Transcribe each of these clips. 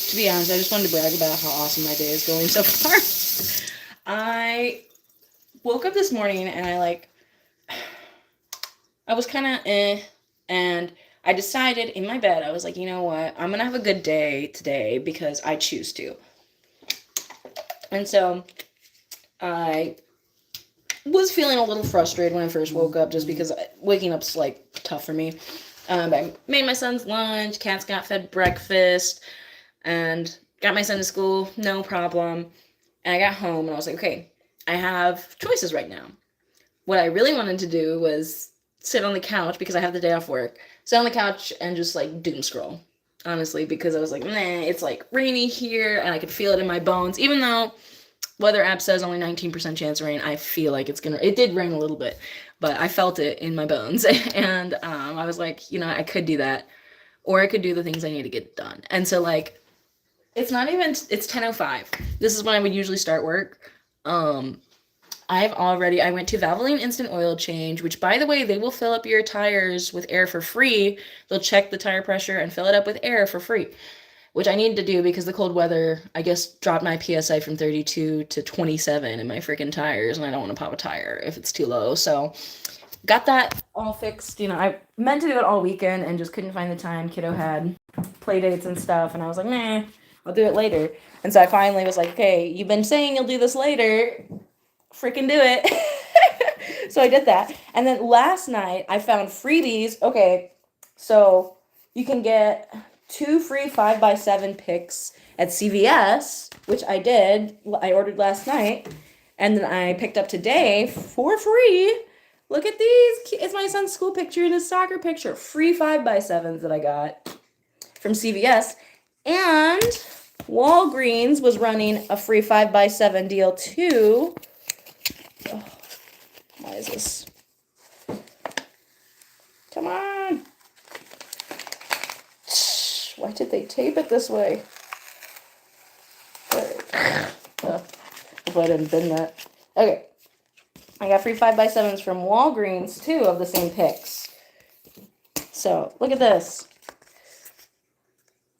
to be honest, I just wanted to brag about how awesome my day is going so far. I woke up this morning and I was kind of and I decided in my bed, I was like, you know what? I'm going to have a good day today because I choose to. And so I was feeling a little frustrated when I first woke up just because waking up's like tough for me. I made my son's lunch, cats got fed breakfast, and got my son to school, no problem. And I got home and I was like, okay, I have choices right now. What I really wanted to do was sit on the couch because I have the day off work. Sit on the couch and just like doom scroll. Honestly, because I was like, nah, it's like rainy here and I could feel it in my bones. Even though weather app says only 19% chance of rain, I feel like it did rain a little bit, but I felt it in my bones. And I was like, you know, I could do that. Or I could do the things I need to get done. And so like it's 10:05. This is when I would usually start work. I went to Valvoline Instant Oil Change, which by the way, they will fill up your tires with air for free. They'll check the tire pressure and fill it up with air for free, which I need to do because the cold weather, I guess, dropped my PSI from 32 to 27 in my freaking tires, and I don't want to pop a tire if it's too low. So got that all fixed. You know, I meant to do it all weekend and just couldn't find the time. Kiddo had play dates and stuff, and I was like, nah, I'll do it later. And so I finally was like, okay, you've been saying you'll do this later. Freaking do it. So I did that. And then last night I found freebies. Okay, so you can get 2 free 5x7 picks at CVS, which I did. I ordered last night. And then I picked up today for free. Look at these. It's my son's school picture and his soccer picture. Free 5x7s that I got from CVS. And Walgreens was running a free 5x7 deal too. Oh, why is this? Come on. Why did they tape it this way? Hopefully I didn't bend that. Okay. I got free 5x7s from Walgreens too of the same picks. So look at this.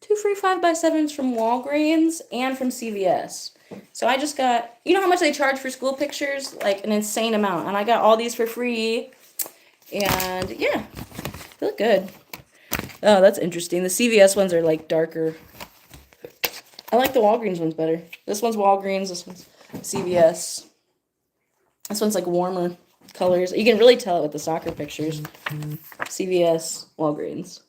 2 free 5x7s from Walgreens and from CVS. So I just got, you know how much they charge for school pictures? Like an insane amount. And I got all these for free. And yeah, they look good. Oh, that's interesting. The CVS ones are like darker. I like the Walgreens ones better. This one's Walgreens, this one's CVS. This one's like warmer colors. You can really tell it with the soccer pictures. CVS, Walgreens.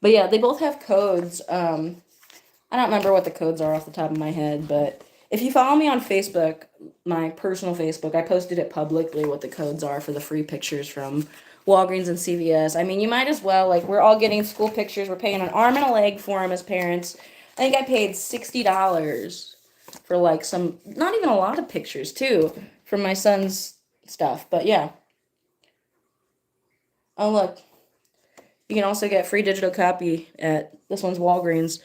But yeah, they both have codes. I don't remember what the codes are off the top of my head, but if you follow me on Facebook, my personal Facebook, I posted it publicly what the codes are for the free pictures from Walgreens and CVS. I mean, you might as well, like, we're all getting school pictures. We're paying an arm and a leg for them as parents. I think I paid $60 for, like, some, not even a lot of pictures, too, from my son's stuff. But, yeah. Oh, look. You can also get free digital copy at, this one's Walgreens,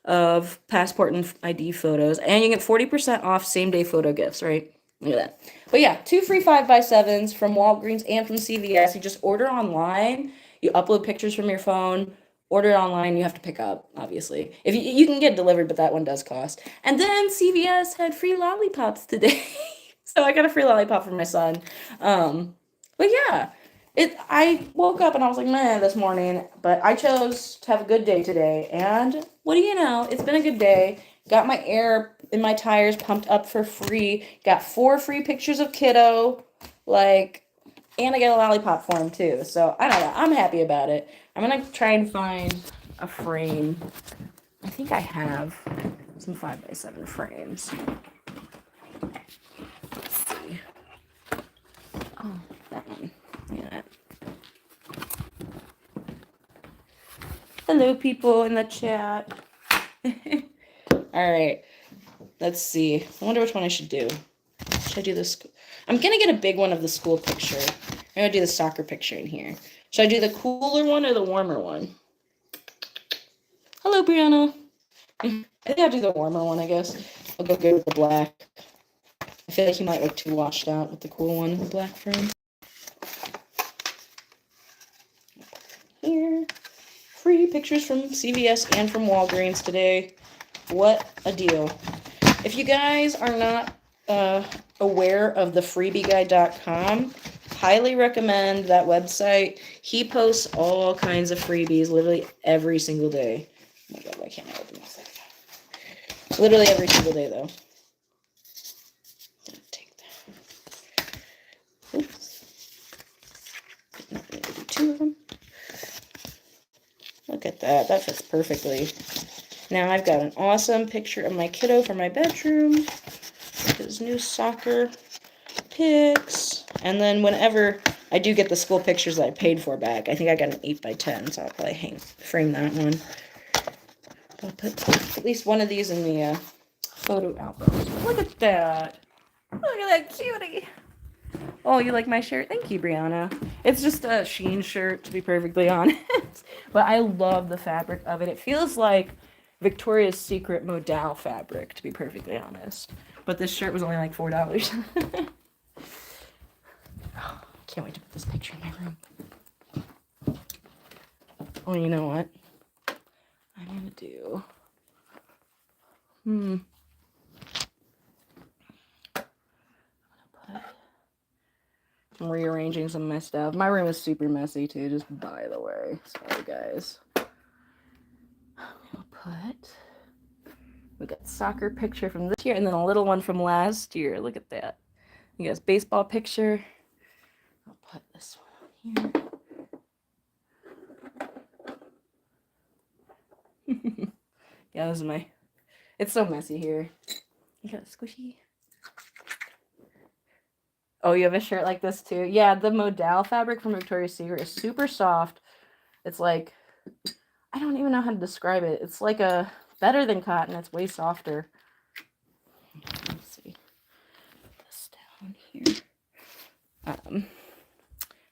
of passport and ID photos. And you get 40% off same-day photo gifts, right? Look at that. But yeah, 2 free 5x7s from Walgreens and from CVS. You just order online. You upload pictures from your phone. Order it online. You have to pick up, obviously. If you can get delivered, but that one does cost. And then CVS had free lollipops today. So I got a free lollipop for my son. But yeah, I woke up and I was like, man, this morning, but I chose to have a good day today. And what do you know? It's been a good day. Got my air in my tires pumped up for free. Got 4 free pictures of kiddo. Like, and I get a lollipop for him too. So I don't know. I'm happy about it. I'm gonna try and find a frame. I think I have some 5x7 frames. Let's see. Oh, that one. Yeah. Hello, people in the chat. All right. Let's see. I wonder which one I should do. Should I do this? I'm going to get a big one of the school picture. I'm going to do the soccer picture in here. Should I do the cooler one or the warmer one? Hello, Brianna. I think I'll do the warmer one, I guess. I'll go good with the black. I feel like he might look too washed out with the cool one in the black frame. Here. Free pictures from CVS and from Walgreens today. What a deal. If you guys are not aware of the freebieguy.com, highly recommend that website. He posts all kinds of freebies literally every single day. Oh my god, why can't I open this? Literally every single day, though. Take that. Oops. Not going to do 2 of them. Look at that. That fits perfectly. Now I've got an awesome picture of my kiddo for my bedroom. His new soccer pics. And then whenever I do get the school pictures that I paid for back, I think I got an 8x10, so I'll probably frame that one. I'll put at least one of these in the photo album. Look at that. Look at that cutie. Oh, you like my shirt? Thank you, Brianna. It's just a Shein shirt, to be perfectly honest. But I love the fabric of it. It feels like Victoria's Secret modal fabric, to be perfectly honest. But this shirt was only like $4. Can't wait to put this picture in my room. Oh, you know what? I'm gonna do. I'm rearranging some of my stuff. My room is super messy too, just by the way. Sorry, guys. I'm gonna put. We got soccer picture from this year, and then a little one from last year. Look at that. You guys, baseball picture. I'll put this one on here. Yeah, this is my. It's so messy here. You got a squishy. Oh, you have a shirt like this too? Yeah, the modal fabric from Victoria's Secret is super soft. It's like, I don't even know how to describe it. It's like a better than cotton. It's way softer. Let's see. Put this down here.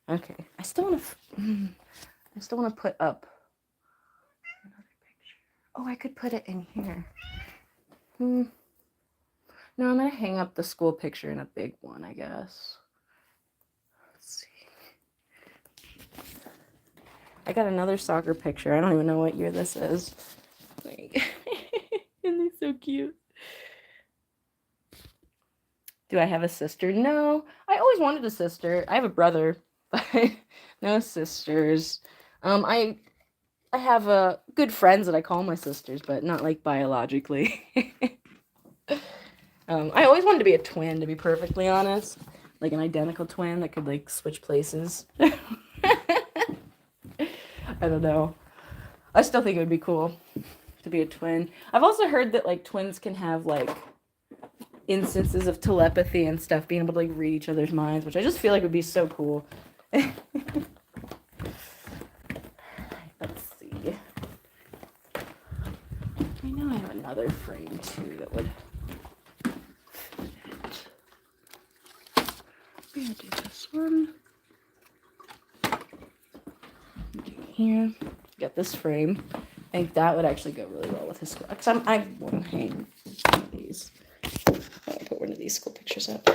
Okay. I still want to put up another picture. Oh, I could put it in here. No, I'm going to hang up the school picture in a big one, I guess. Let's see. I got another soccer picture. I don't even know what year this is. Like, isn't he so cute? Do I have a sister? No. I always wanted a sister. I have a brother, but no sisters. I have good friends that I call my sisters, but not like biologically. I always wanted to be a twin, to be perfectly honest. Like an identical twin that could, like, switch places. I don't know. I still think it would be cool to be a twin. I've also heard that, like, twins can have, like, instances of telepathy and stuff, being able to, like, read each other's minds, which I just feel like would be so cool. Let's see. I know I have another frame, too, that would... I'm gonna do this one. Here, get this frame. I think that would actually go really well with his school. Because I want to hang one of these. I'll put one of these school pictures up.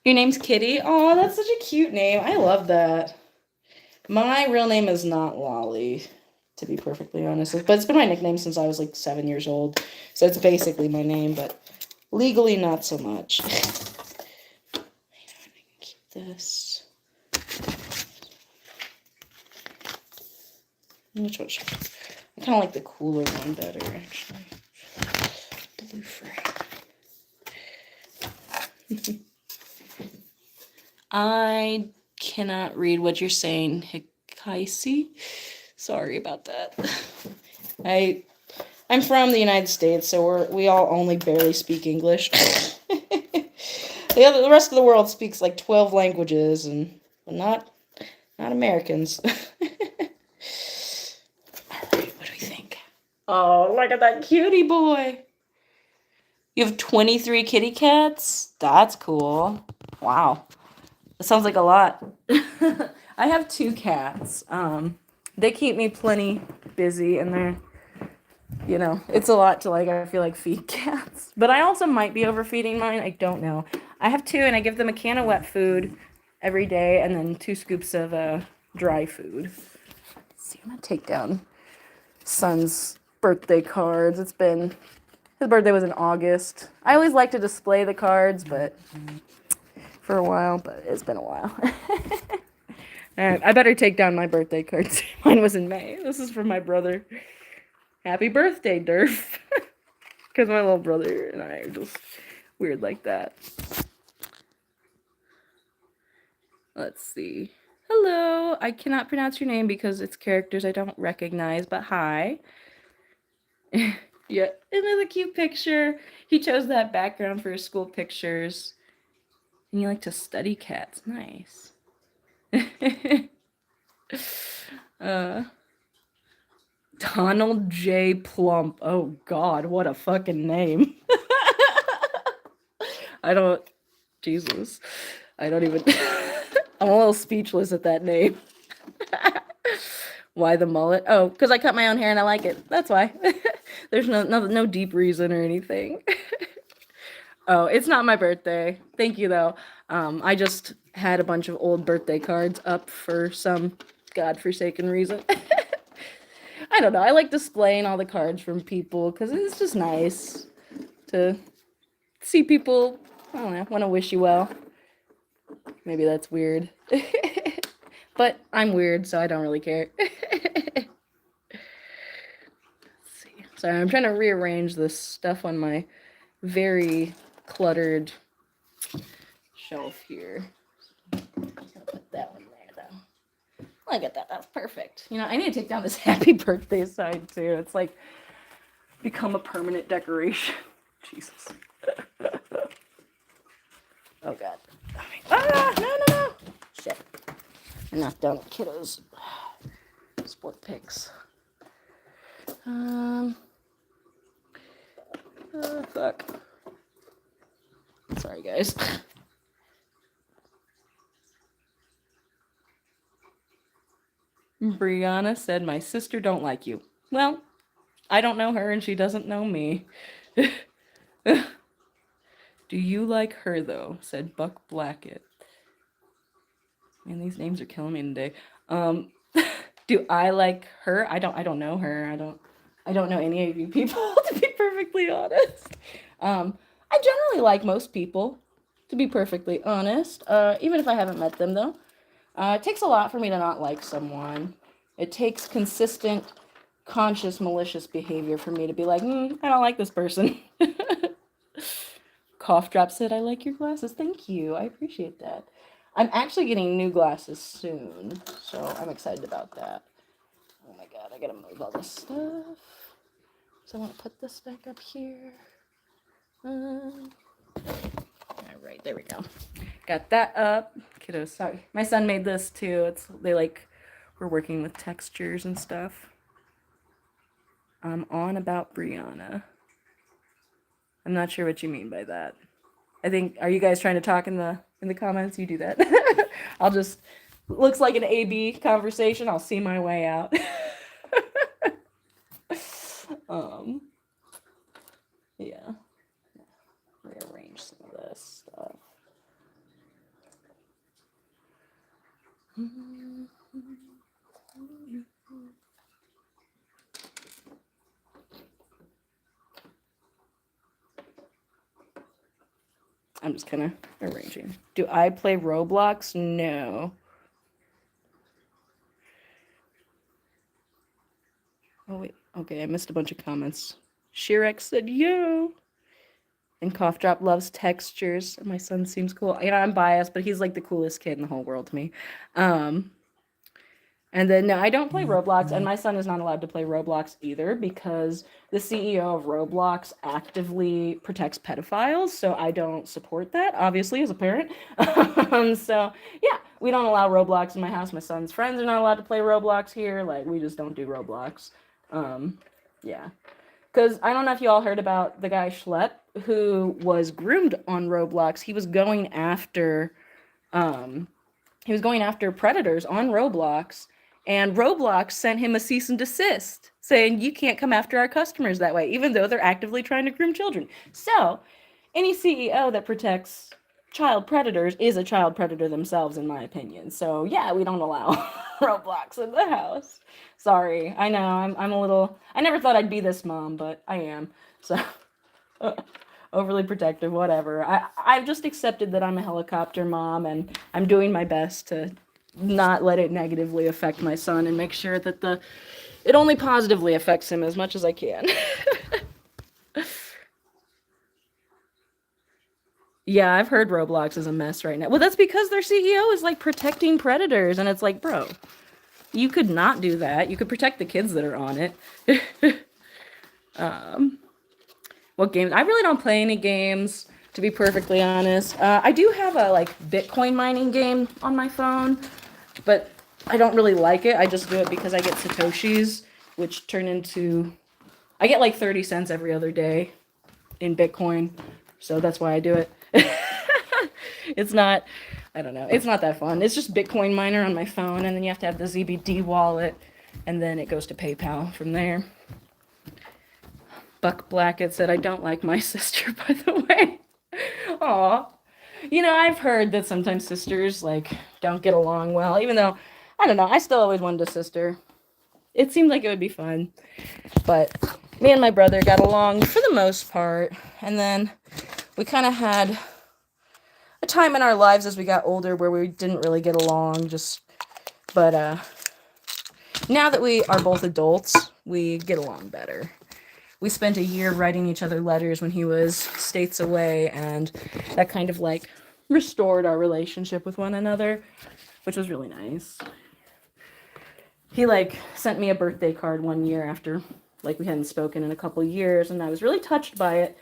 Your name's Kitty? Oh, that's such a cute name. I love that. My real name is not Lolly, to be perfectly honest. But it's been my nickname since I was like 7 years old. So it's basically my name, but legally not so much. I can keep this. Which one should I kind of like the cooler one better, actually. Blue frame. I cannot read what you're saying, Hikaisi. Sorry about that. I'm from the United States, so we all only barely speak English. The rest of the world speaks like 12 languages, but not Americans. Alright, what do we think? Oh, look at that cutie boy. You have 23 kitty cats? That's cool. Wow. That sounds like a lot. I have 2 cats. They keep me plenty busy, and they're, it's a lot to, like, I feel like, feed cats. But I also might be overfeeding mine. I don't know. I have 2, and I give them a can of wet food every day, and then 2 scoops of dry food. see, I'm gonna take down son's birthday cards. His birthday was in August. I always like to display the cards, but for a while, but it's been a while. Alright, I better take down my birthday cards. Mine was in May. This is from my brother. Happy birthday, Durf. Because my little brother and I are just weird like that. Let's see. Hello. I cannot pronounce your name because it's characters I don't recognize, but hi. Yeah, another cute picture. He chose that background for his school pictures. And you like to study cats. Nice. Donald J. Plump. Oh, God, what a fucking name. Jesus. I don't even, I'm a little speechless at that name. Why the mullet? Oh, because I cut my own hair and I like it. That's why. There's no deep reason or anything. Oh, it's not my birthday. Thank you, though. I just had a bunch of old birthday cards up for some godforsaken reason. I don't know. I like displaying all the cards from people because it's just nice to see people, I don't know, want to wish you well. Maybe that's weird. But I'm weird, so I don't really care. Let's see. Sorry, I'm trying to rearrange this stuff on my very cluttered shelf here. I'll put that one there, though. Look at that. That's perfect. You know, I need to take down this happy birthday sign, too. It's like become a permanent decoration. Jesus. Oh, God. Ah, no. Shit. I'm not done with kiddos. Sport pics. Fuck. Sorry, guys. Brianna said, my sister don't like you. Well, I don't know her and she doesn't know me. Do you like her, though? Said Buck Blackett. Man, these names are killing me today. Do I like her? I don't know her. I don't know any of you people, to be perfectly honest. I generally like most people, to be perfectly honest. Even if I haven't met them, though. It takes a lot for me to not like someone. It takes consistent, conscious, malicious behavior for me to be like, I don't like this person. Cough Drop said, I like your glasses. Thank you. I appreciate that. I'm actually getting new glasses soon, so I'm excited about that. Oh my God, I gotta move all this stuff. So I want to put this back up here. All right, there we go. Got that up. Kiddos, sorry. My son made this too. We're working with textures and stuff. I'm on about Brianna. I'm not sure what you mean by that. I think, are you guys trying to talk in the comments? You do that. Looks like an A-B conversation. I'll see my way out. Yeah. Rearrange some of this stuff. I'm just kind of arranging. Do I play Roblox? No. Oh, wait. Okay, I missed a bunch of comments. Shirex said, yo. And Cough Drop loves textures. My son seems cool. You know, I'm biased, but he's like the coolest kid in the whole world to me. And then, no, I don't play Roblox, and my son is not allowed to play Roblox either because the CEO of Roblox actively protects pedophiles, so I don't support that, obviously, as a parent. So, yeah, we don't allow Roblox in my house. My son's friends are not allowed to play Roblox here. Like, we just don't do Roblox. Yeah. Because I don't know if you all heard about the guy Schlepp, who was groomed on Roblox. He was going after predators on Roblox. And Roblox sent him a cease and desist saying, you can't come after our customers that way, even though they're actively trying to groom children. So any CEO that protects child predators is a child predator themselves, in my opinion. So yeah, we don't allow Roblox in the house. Sorry, I know I'm a little. I never thought I'd be this mom, but I am. So overly protective, whatever. I've just accepted that I'm a helicopter mom, and I'm doing my best to not let it negatively affect my son and make sure that it only positively affects him as much as I can. Yeah, I've heard Roblox is a mess right now. Well, that's because their CEO is like protecting predators, and it's like, bro, you could not do that. You could protect the kids that are on it. What games? I really don't play any games, to be perfectly honest. I do have a like Bitcoin mining game on my phone, but I don't really like it. I just do it because I get Satoshis, which turn into I get like 30 cents every other day in Bitcoin. So that's why I do it. It's not, I don't know, it's not that fun. It's just Bitcoin miner on my phone, and then you have to have the ZBD wallet, and then it goes to PayPal from there. Buck Blackett said, I don't like my sister, by the way. Aw. You know, I've heard that sometimes sisters, like, don't get along well, even though, I don't know, I still always wanted a sister. It seemed like it would be fun. But me and my brother got along for the most part, and then we kind of had a time in our lives as we got older where we didn't really get along, but now that we are both adults, we get along better. We spent a year writing each other letters when he was states away, and that kind of like restored our relationship with one another, which was really nice. He like sent me a birthday card one year after like we hadn't spoken in a couple years, and I was really touched by it.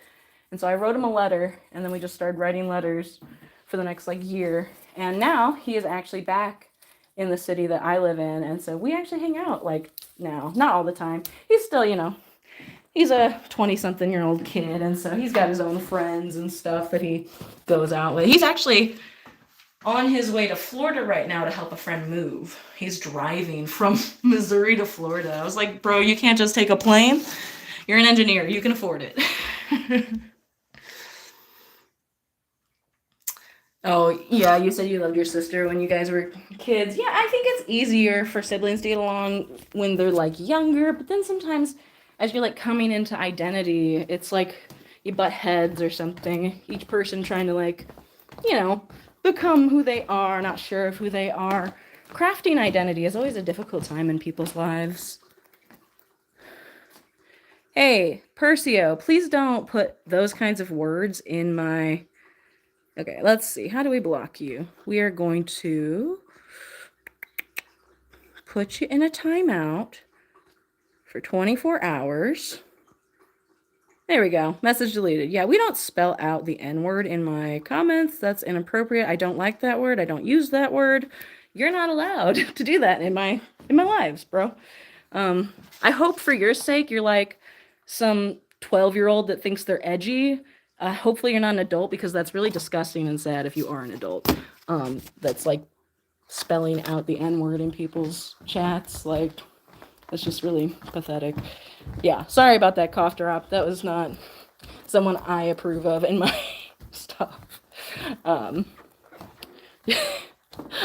And so I wrote him a letter, and then we just started writing letters for the next like year. And now he is actually back in the city that I live in, and so we actually hang out like now, not all the time. He's still, you know, he's a 20-something-year-old kid, and so he's got his own friends and stuff that he goes out with. He's actually on his way to Florida right now to help a friend move. He's driving from Missouri to Florida. I was like, bro, you can't just take a plane. You're an engineer. You can afford it. Oh, yeah, you said you loved your sister when you guys were kids. Yeah, I think it's easier for siblings to get along when they're like younger, but then sometimes as you're like coming into identity, it's like you butt heads or something. Each person trying to like, you know, become who they are, not sure of who they are. Crafting identity is always a difficult time in people's lives. Hey, Percio, please don't put those kinds of words in my... Okay, let's see. How do we block you? We are going to put you in a timeout for 24 hours. There we go. Message deleted. Yeah, we don't spell out the N-word in my comments. That's inappropriate. I don't like that word. I don't use that word. You're not allowed to do that in my lives, bro. I hope for your sake you're like some 12-year-old that thinks they're edgy. Hopefully you're not an adult, because that's really disgusting and sad if you are an adult. That's like spelling out the N-word in people's chats. Like, that's just really pathetic. Yeah, sorry about that cough drop. That was not someone I approve of in my stuff. I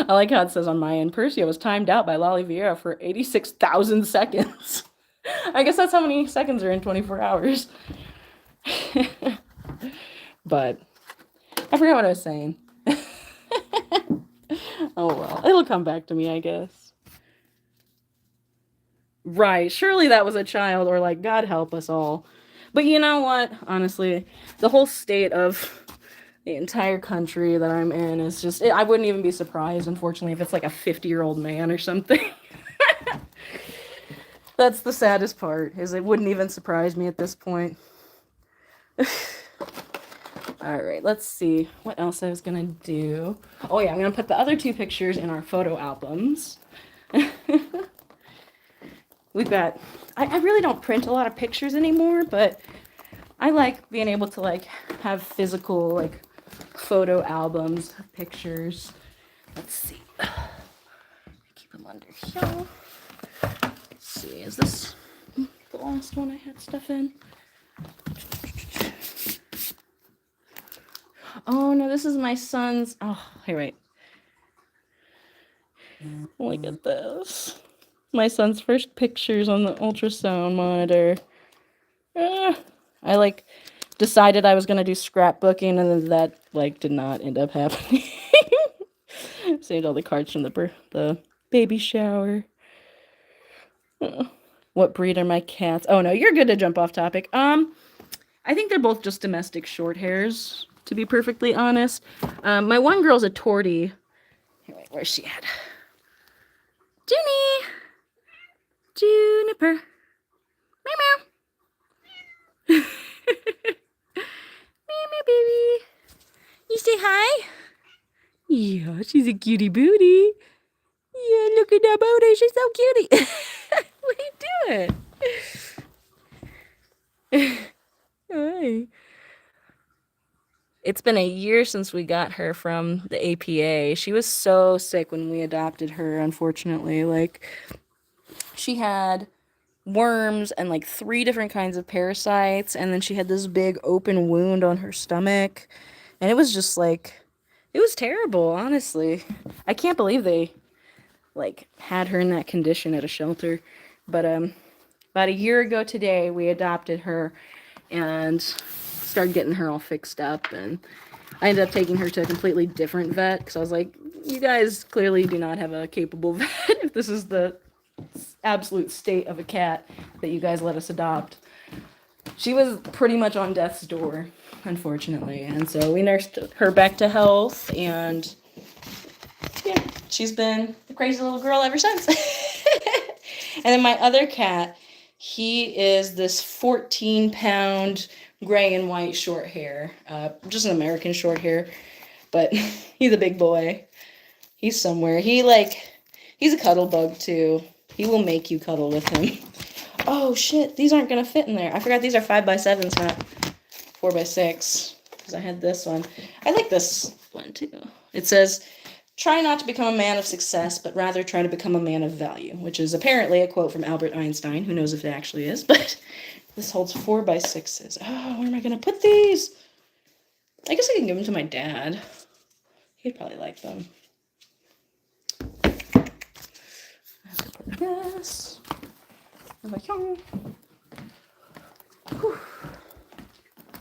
like how it says on my end, Percio was timed out by Lolly Vieira for 86,000 seconds. I guess that's how many seconds are in 24 hours. But I forgot what I was saying. Oh well, it'll come back to me, I guess. Right, surely that was a child, or like, God help us all. But you know what? Honestly, the whole state of the entire country that I'm in is just, I wouldn't even be surprised, unfortunately, if it's like a 50-year-old man or something. That's the saddest part, is it wouldn't even surprise me at this point. All right, let's see what else I was gonna do. Oh yeah, I'm gonna put the other two pictures in our photo albums. We've got, I really don't print a lot of pictures anymore, but I like being able to like have physical like photo albums of pictures. Let's see. Keep them under here. Let's see, is this the last one I had stuff in? Oh no, this is my son's. Oh, here, wait. Look at this. My son's first pictures on the ultrasound monitor. I like decided I was gonna do scrapbooking, and then that like did not end up happening. Saved all the cards from the baby shower. What breed are my cats? Oh no, you're good to jump off topic. I think they're both just domestic short hairs, to be perfectly honest. My one girl's a tortie. Here, wait, where's she at? Junie! Juniper. Meow meow. Meow meow baby. You say hi? Yeah, she's a cutie booty. Yeah, look at that booty. She's so cutie. What are you doing? Hi. It's been a year since we got her from the APA. She was so sick when we adopted her, unfortunately. Like, she had worms and like 3 different kinds of parasites, and then she had this big open wound on her stomach. And it was just like, it was terrible, honestly. I can't believe they like had her in that condition at a shelter. But about a year ago today, we adopted her and started getting her all fixed up, and I ended up taking her to a completely different vet because I was like, you guys clearly do not have a capable vet if this is the absolute state of a cat that you guys let us adopt. She was pretty much on death's door, unfortunately, and so we nursed her back to health, and yeah, she's been a crazy little girl ever since. And then my other cat, he is this 14-pound gray and white short hair, just an American short hair, but he's a big boy. He's somewhere. He's a cuddle bug too. He will make you cuddle with him. Oh shit, these aren't gonna fit in there. I forgot these are 5x7s, not 4x6, because I had this one. I like this one too. It says, try not to become a man of success, but rather try to become a man of value, which is apparently a quote from Albert Einstein. Who knows if it actually is, but this holds 4x6s. Oh, where am I going to put these? I guess I can give them to my dad. He'd probably like them. I have to put this.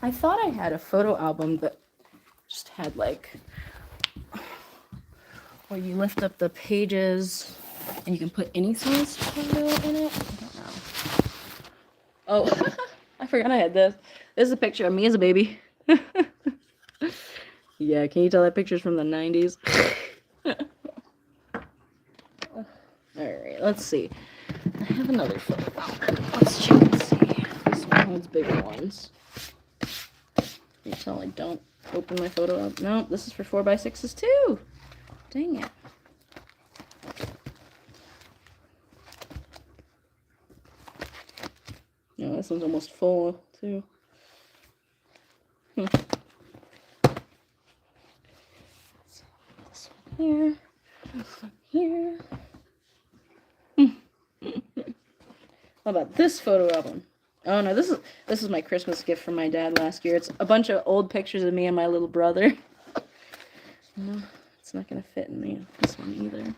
I thought I had a photo album that just had like, where you lift up the pages and you can put any size photo in it. I don't know. Oh, I forgot I had this. This is a picture of me as a baby. Yeah, can you tell that picture's from the 90s? Alright, let's see. I have another photo album. Let's check and see. This one holds bigger ones. Can you tell I don't open my photo album? No, this is for 4x6s too. Dang it. No, this one's almost full too. This one here. This one here. How about this photo album? Oh no, this is my Christmas gift from my dad last year. It's a bunch of old pictures of me and my little brother. No, it's not gonna fit in this one either.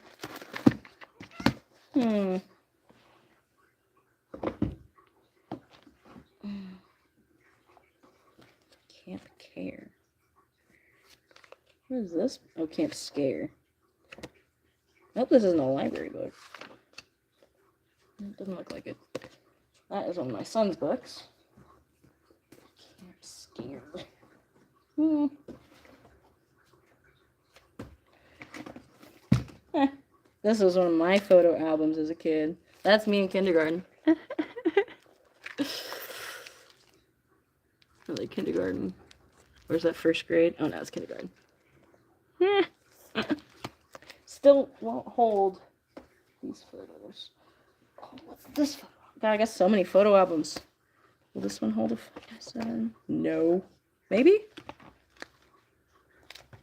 Camp Care. What is this? Oh, Camp Scare. I hope this isn't a library book. It doesn't look like it. That is one of my son's books. Camp Scare. This was one of my photo albums as a kid. That's me in kindergarten. Really, kindergarten. Where's that, first grade? Oh, no, it's kindergarten. Still won't hold these photos. Oh, what's this photo? God, I got so many photo albums. Will this one hold a 5x7? No. Maybe? I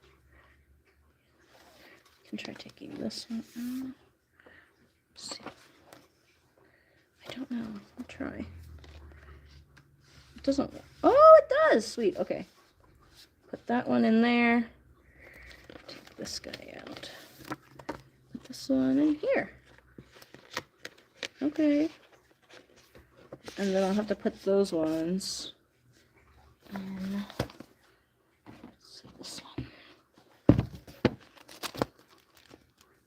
can try taking this one out. Let's see. I don't know. I'll try. It doesn't. Oh, it does. Sweet. Okay. put that one in there. Take this guy out. Put this one in here. Okay. And then I'll have to put those ones in. Let's see this one.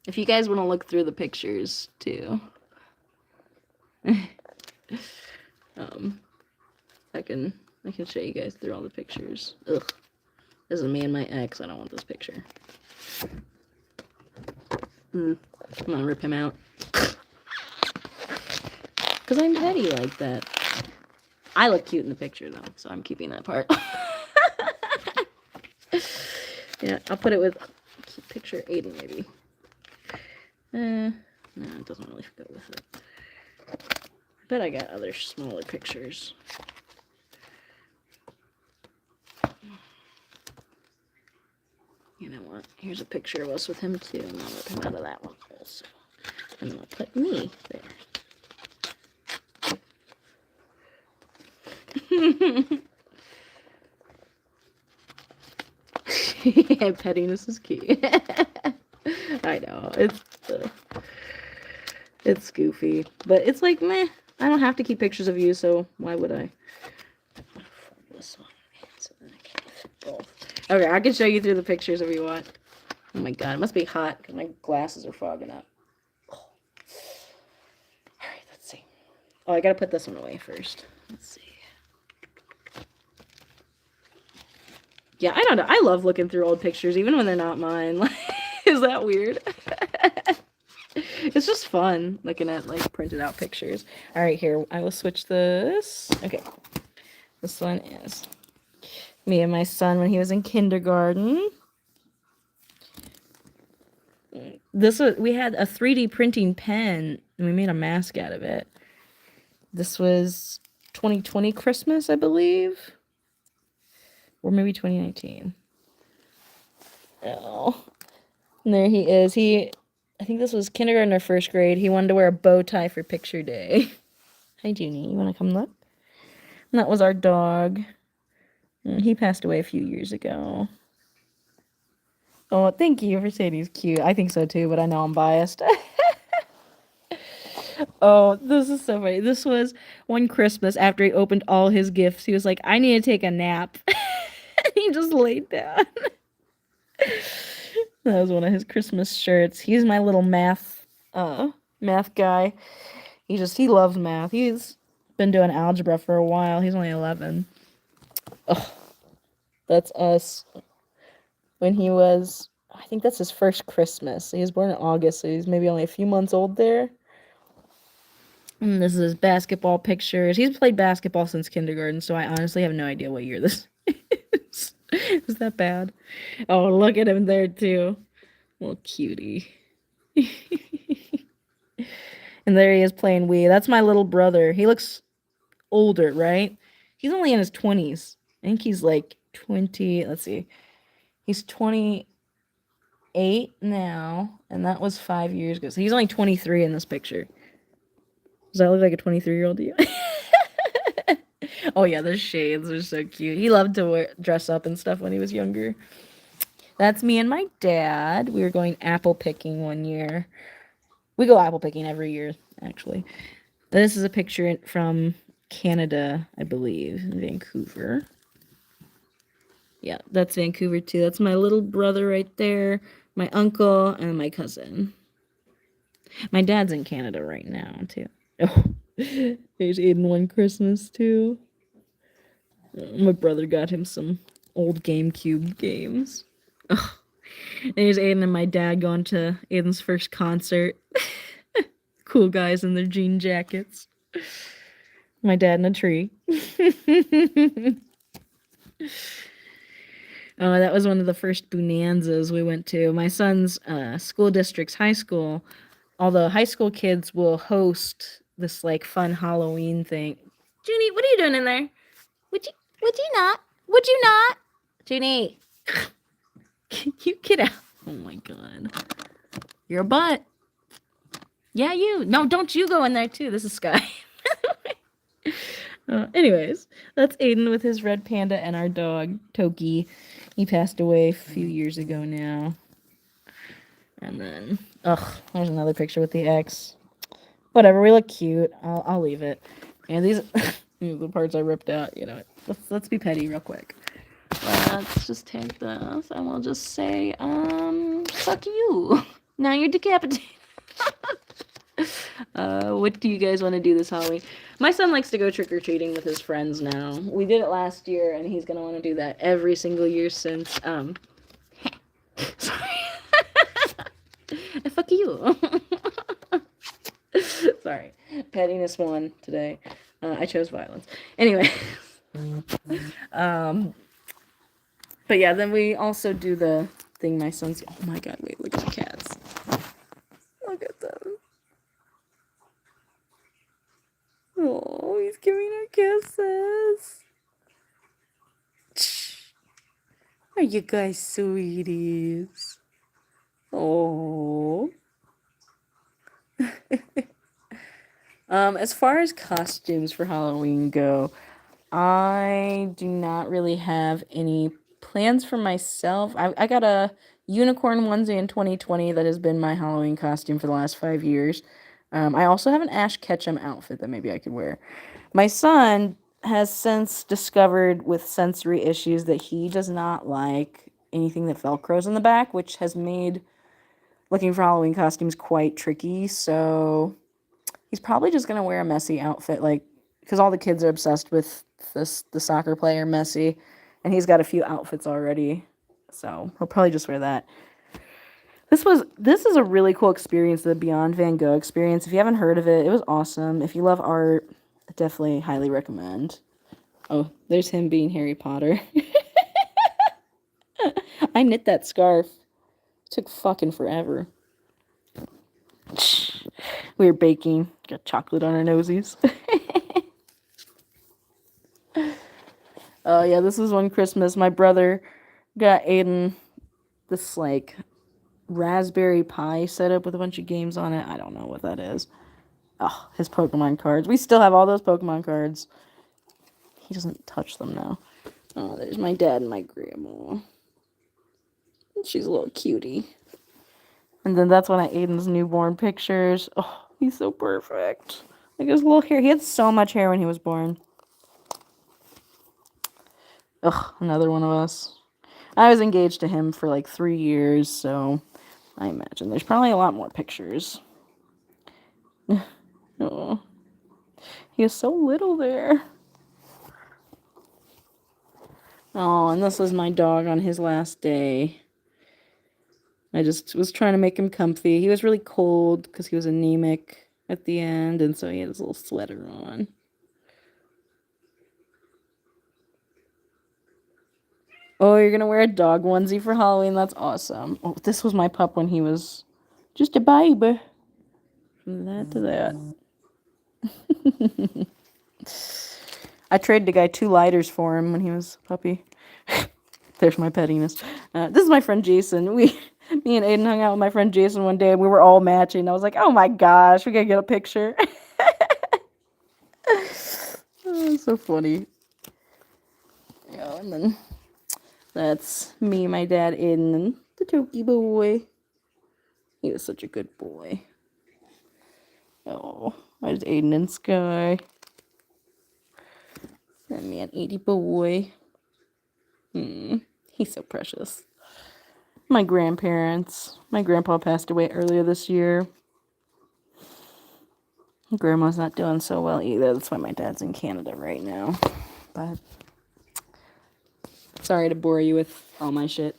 If you guys want to look through the pictures too, I can show you guys through all the pictures. Ugh, this is me and my ex. I don't want this picture. I'm gonna rip him out. Because I'm petty like that. I look cute in the picture, though, so I'm keeping that part. Yeah, I'll put it with picture Aiden, maybe. No, it doesn't really go with it. I bet I got other smaller pictures. You know what? Here's a picture of us with him, too. And I'll rip him out of that one also. And then I'll put me there. Yeah, pettiness is key. I know, it's goofy, but it's like, meh, I don't have to keep pictures of you, so why would I? This one, so then I can fit both. Okay, I can show you through the pictures if you want. Oh my god, it must be hot because my glasses are fogging up. Oh. Alright, let's see. Oh, I gotta put this one away first. Let's see. Yeah, I don't know. I love looking through old pictures, even when they're not mine. Is that weird? It's just fun looking at, like, printed out pictures. All right, here. I will switch this. Okay. This one is me and my son when he was in kindergarten. We had a 3D printing pen, and we made a mask out of it. This was 2020 Christmas, I believe. Or maybe 2019. Oh. And there he is. I think this was kindergarten or first grade. He wanted to wear a bow tie for picture day. Hi, Junie. You want to come look? And that was our dog. And he passed away a few years ago. Oh, thank you for saying he's cute. I think so too, but I know I'm biased. Oh, this is so funny. This was one Christmas after he opened all his gifts. He was like, I need to take a nap. He just laid down. That was one of his Christmas shirts. He's my little math guy. He loves math. He's been doing algebra for a while. He's only 11. Oh, that's us. When he was, I think that's his first Christmas. He was born in August, so he's maybe only a few months old there. And this is his basketball pictures. He's played basketball since kindergarten, so I honestly have no idea what year this is. Is that bad? Oh, look at him there, too. Little cutie. And there he is playing Wii. That's my little brother. He looks older, right? He's only in his 20s. I think he's like 20. Let's see. He's 28 now, and that was 5 years ago. So he's only 23 in this picture. Does that look like a 23-year-old to you? Oh, yeah, the shades are so cute. He loved to dress up and stuff when he was younger. That's me and my dad. We were going apple picking one year. We go apple picking every year, actually. This is a picture from Canada, I believe, in Vancouver. Yeah, that's Vancouver, too. That's my little brother right there, my uncle, and my cousin. My dad's in Canada right now, too. Oh, there's Aiden one Christmas, too. My brother got him some old GameCube games. Oh, there's Aiden and my dad going to Aiden's first concert. Cool guys in their jean jackets. My dad in a tree. Oh, that was one of the first bonanzas we went to. My son's school district's high school, although high school kids will host this like fun Halloween thing. Junie, what are you doing in there? Would you not? Would you not? Junie, you get out. Oh my god. You're a butt. Yeah, you. No, don't you go in there too. This is Sky. Anyways, that's Aiden with his red panda and our dog, Toki. He passed away a few years ago now. And then, there's another picture with the ex. Whatever, we look cute. I'll leave it. And these, these are the parts I ripped out. You know, let's be petty real quick. Let's just take this and we'll just say, fuck you. Now you're decapitated. What do you guys want to do this Halloween? My son likes to go trick-or-treating with his friends now. We did it last year, and he's gonna want to do that every single year since, sorry. Fuck you. Sorry. Pettiness won today. I chose violence. Anyway. But yeah, then we also do the thing my son's... Oh my god, wait, look at the cats. Look at them. Oh, he's giving her kisses. Are you guys sweeties? Oh. As far as costumes for Halloween go, I do not really have any plans for myself. I got a unicorn onesie in 2020 that has been my Halloween costume for the last 5 years. I also have an Ash Ketchum outfit that maybe I could wear. My son has since discovered with sensory issues that he does not like anything that velcros in the back, which has made looking for Halloween costumes quite tricky. So he's probably just gonna wear a Messi outfit, like, because all the kids are obsessed with the soccer player Messi, and he's got a few outfits already. So he'll probably just wear that. This is a really cool experience, the Beyond Van Gogh experience. If you haven't heard of it, it was awesome. If you love art, I definitely highly recommend. Oh, there's him being Harry Potter. I knit that scarf. It took fucking forever. We were baking. Got chocolate on our nosies. Oh, yeah, this was one Christmas. My brother got Aiden this, like, Raspberry Pi setup with a bunch of games on it. I don't know what that is. Oh, his Pokemon cards. We still have all those Pokemon cards. He doesn't touch them now. Oh, there's my dad and my grandma. She's a little cutie. And then that's one of Aiden's newborn pictures. Oh, he's so perfect. Like his little hair. He had so much hair when he was born. Ugh, another one of us. I was engaged to him for like 3 years, so I imagine there's probably a lot more pictures. Oh, he is so little there. Oh, and this was my dog on his last day. I just was trying to make him comfy. He was really cold because he was anemic at the end, and so he had his little sweater on. Oh, you're gonna wear a dog onesie for Halloween? That's awesome. Oh, this was my pup when he was just a baby. From that to that. I traded a guy 2 lighters for him when he was a puppy. There's my pettiness. This is my friend Jason. Me and Aiden hung out with my friend Jason one day, and we were all matching. I was like, oh my gosh, we gotta get a picture. Oh, so funny. Yeah, and then that's me, my dad, Aiden, and the Toki boy. He was such a good boy. Oh, there's Aiden and Sky. And me and Edie boy. He's so precious. My grandparents. My grandpa passed away earlier this year. Grandma's not doing so well either. That's why my dad's in Canada right now. But sorry to bore you with all my shit.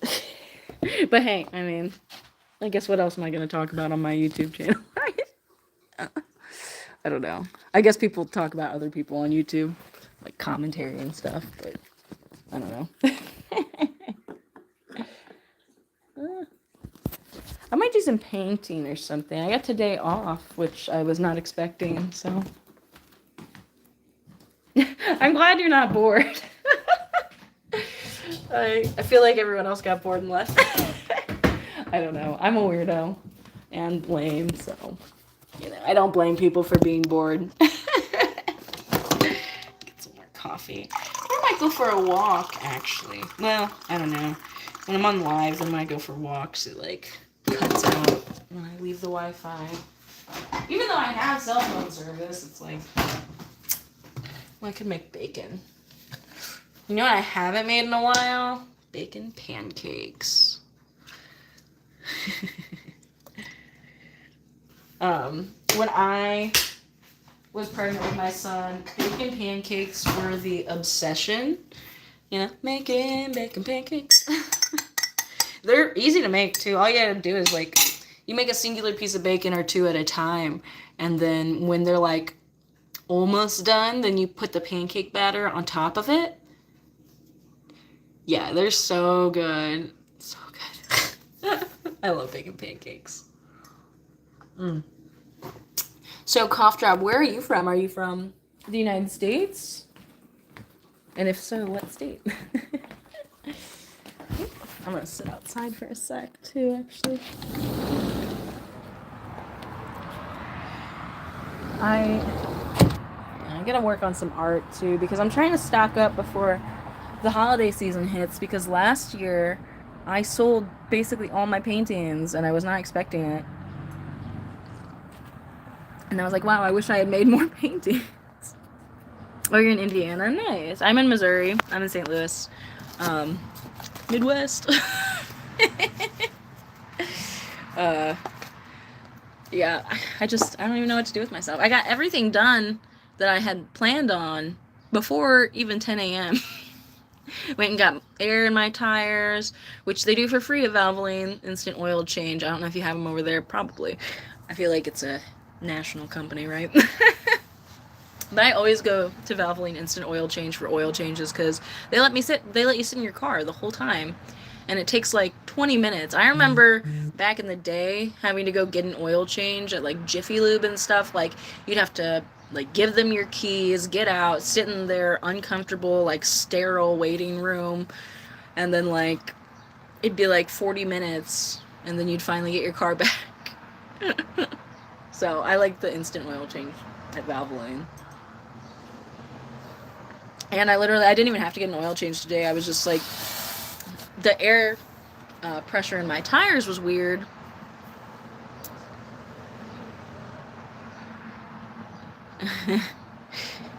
But hey, I mean, I guess what else am I going to talk about on my YouTube channel? I don't know. I guess people talk about other people on YouTube, like commentary and stuff, but I don't know. I might do some painting or something. I got today off, which I was not expecting, so. I'm glad you're not bored. I feel like everyone else got bored and left. I don't know. I'm a weirdo and lame, so, you know, I don't blame people for being bored. Get coffee. Or I might go for a walk, actually. Well, I don't know. When I'm on live, then when I go for walks, it like cuts out when I leave the Wi-Fi. Even though I have cell phone service, it's like, well, I could make bacon. You know what I haven't made in a while? Bacon pancakes. When I was pregnant with my son, bacon pancakes were the obsession. You know, making bacon pancakes. They're easy to make too. All you gotta do is like, you make a singular piece of bacon or two at a time, and then when they're like almost done, then you put the pancake batter on top of it. Yeah, they're so good. So good. I love bacon pancakes. So, Cough Drop, where are you from? Are you from the United States? And if so, what state? I'm going to sit outside for a sec, too, actually. I'm going to work on some art, too, because I'm trying to stock up before the holiday season hits, because last year I sold basically all my paintings, and I was not expecting it. And I was like, wow, I wish I had made more paintings. Oh, you're in Indiana? Nice. I'm in Missouri. I'm in St. Louis. Midwest. Yeah, I don't even know what to do with myself. I got everything done that I had planned on before even 10 a.m. Went and got air in my tires, which they do for free at Valvoline Instant Oil Change. I don't know if you have them over there. Probably. I feel like it's a national company, right? But I always go to Valvoline Instant Oil Change for oil changes because they let you sit in your car the whole time, and it takes like 20 minutes. I remember back in the day having to go get an oil change at like Jiffy Lube and stuff. Like, you'd have to like give them your keys, get out, sit in their uncomfortable like sterile waiting room, and then like it'd be like 40 minutes, and then you'd finally get your car back. So I like the instant oil change at Valvoline. And I didn't even have to get an oil change today. I was just like, the air pressure in my tires was weird.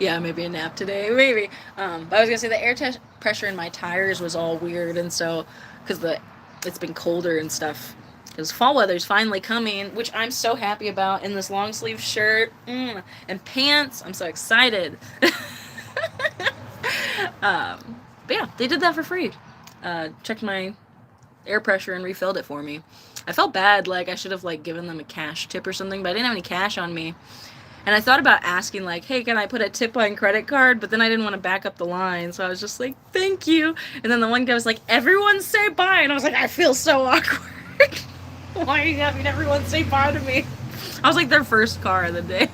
Yeah, maybe a nap today, maybe. But I was gonna say the air pressure in my tires was all weird, and so, because it's been colder and stuff. Because fall weather's finally coming, which I'm so happy about, in this long sleeve shirt and pants. I'm so excited. But yeah, they did that for free. Checked my air pressure and refilled it for me. I felt bad, like I should have like given them a cash tip or something, but I didn't have any cash on me. And I thought about asking like, hey, can I put a tip on credit card? But then I didn't want to back up the line, so I was just like, thank you. And then the one guy was like, everyone say bye. And I was like, I feel so awkward. Why are you having everyone say bye to me? I was like their first car of the day.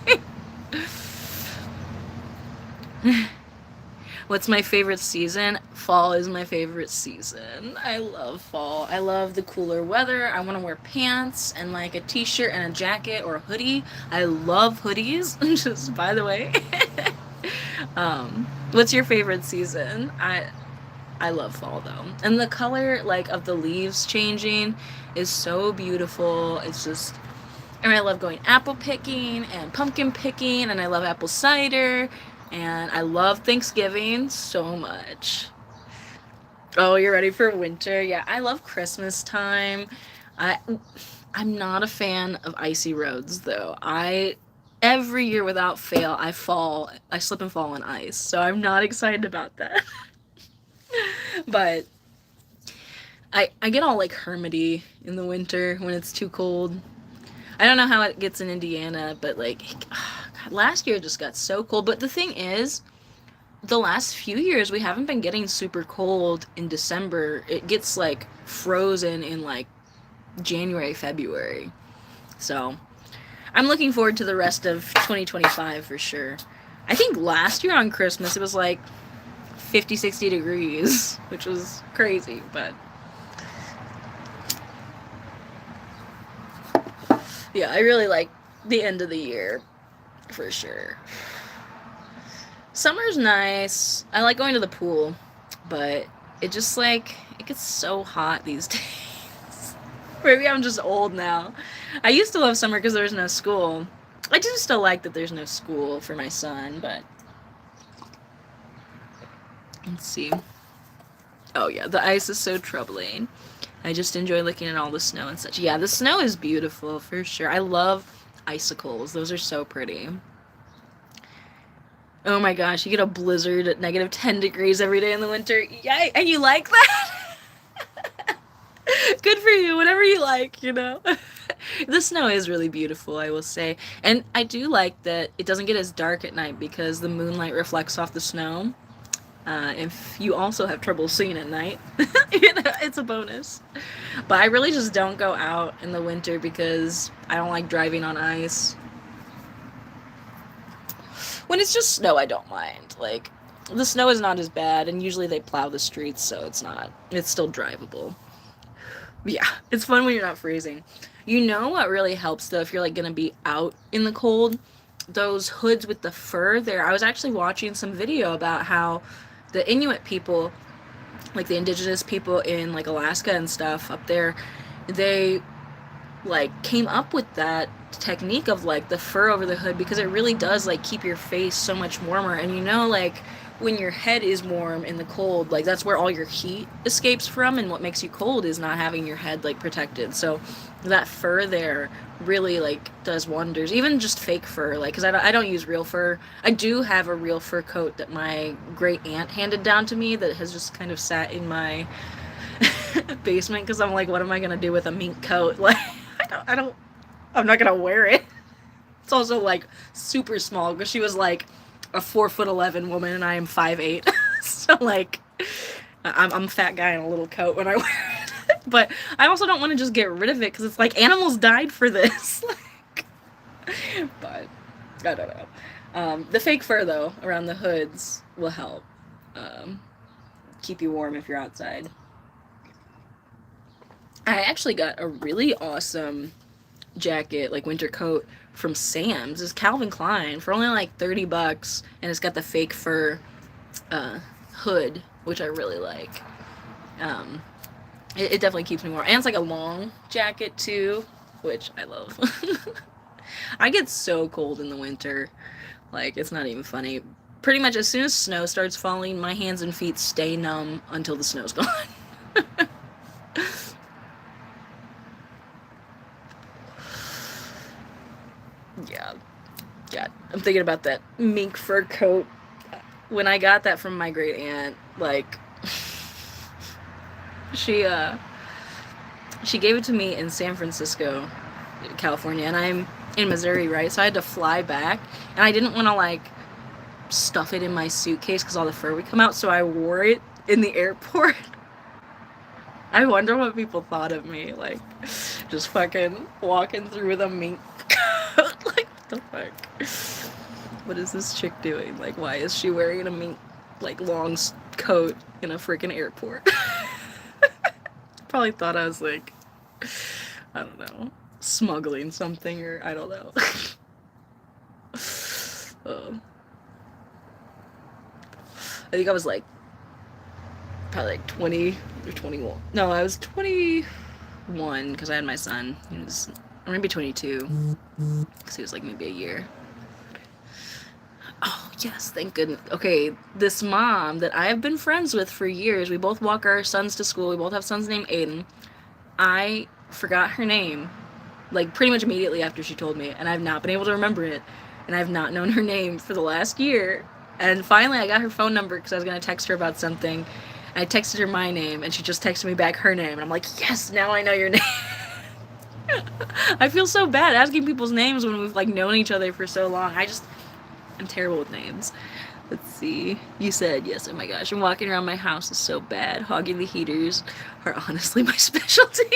What's my favorite season? Fall is my favorite season. I love fall. I love the cooler weather. I want to wear pants and like a t-shirt and a jacket or a hoodie. I love hoodies, just by the way. What's your favorite season? I love fall though. And the color like of the leaves changing is so beautiful. It's just, and I love going apple picking and pumpkin picking, and I love apple cider, and I love Thanksgiving so much. Oh, you're ready for winter? Yeah, I love Christmas time. I'm not a fan of icy roads though. Every year without fail, I slip and fall on ice. So I'm not excited about that. But I get all like hermity in the winter when it's too cold. I don't know how it gets in Indiana, but like, God, last year just got so cold. But the thing is, the last few years we haven't been getting super cold in December. It gets like frozen in like January, February. So I'm looking forward to the rest of 2025 for sure. I think last year on Christmas it was like 50, 60 degrees, which was crazy, but yeah, I really like the end of the year for sure. Summer's nice. I like going to the pool, but it just like it gets so hot these days. Maybe I'm just old now. I used to love summer because there was no school. I do still like that there's no school for my son, but let's see. Oh yeah, the ice is so troubling. I just enjoy looking at all the snow and such. Yeah, the snow is beautiful for sure. I love icicles. Those are so pretty. Oh my gosh, you get a blizzard at negative 10 degrees every day in the winter. Yeah, and you like that? Good for you, whatever you like, you know? The snow is really beautiful, I will say. And I do like that it doesn't get as dark at night because the moonlight reflects off the snow. If you also have trouble seeing at night, you know, it's a bonus. But I really just don't go out in the winter because I don't like driving on ice. When it's just snow, I don't mind. Like, the snow is not as bad, and usually they plow the streets, so it's still drivable. Yeah, it's fun when you're not freezing. You know what really helps though if you're like gonna be out in the cold? Those hoods with the fur there. I was actually watching some video about how the Inuit people, like the indigenous people in like Alaska and stuff up there, they like came up with that technique of like the fur over the hood because it really does like keep your face so much warmer. And you know, like when your head is warm in the cold, like that's where all your heat escapes from, and what makes you cold is not having your head like protected. So that fur there really like does wonders. Even just fake fur, like because I don't use real fur. I do have a real fur coat that my great aunt handed down to me that has just kind of sat in my basement because I'm like, what am I gonna do with a mink coat? Like I'm not gonna wear it. It's also like super small because she was like a 4'11" woman and I am 5'8". So like I'm a fat guy in a little coat when I wear it. But I also don't want to just get rid of it because it's like animals died for this. Like, but I don't know. The fake fur though around the hoods will help keep you warm if you're outside. I actually got a really awesome jacket, like winter coat from Sam's. It's Calvin Klein for only like $30, and it's got the fake fur hood, which I really like. Um, it definitely keeps me warm, and it's like a long jacket too, which I love. I get so cold in the winter, like it's not even funny. Pretty much as soon as snow starts falling, my hands and feet stay numb until the snow's gone. Yeah. Yeah, I'm thinking about that mink fur coat. When I got that from my great aunt, like she she gave it to me in San Francisco, California, and I'm in Missouri, right? So I had to fly back, and I didn't want to like stuff it in my suitcase because all the fur would come out, so I wore it in the airport. I wonder what people thought of me, like just fucking walking through with a mink coat. Like what the fuck? What is this chick doing? Like, why is she wearing a mink, like, long coat in a freaking airport? Probably thought I was, like, I don't know, smuggling something, or I don't know. um, I think I was, like, probably, like, 20 or 21. No, I was 21 because I had my son. He was, or maybe 22 because he was, like, maybe a year. Oh, yes, thank goodness. Okay, this mom that I have been friends with for years, we both walk our sons to school. We both have sons named Aiden. I forgot her name, like, pretty much immediately after she told me, and I've not been able to remember it. And I've not known her name for the last year. And finally, I got her phone number because I was going to text her about something. And I texted her my name, and she just texted me back her name. And I'm like, yes, now I know your name. I feel so bad asking people's names when we've, like, known each other for so long. I'm terrible with names. Let's see. You said yes. Oh my gosh. And walking around my house is so bad. Hogging the heaters are honestly my specialty.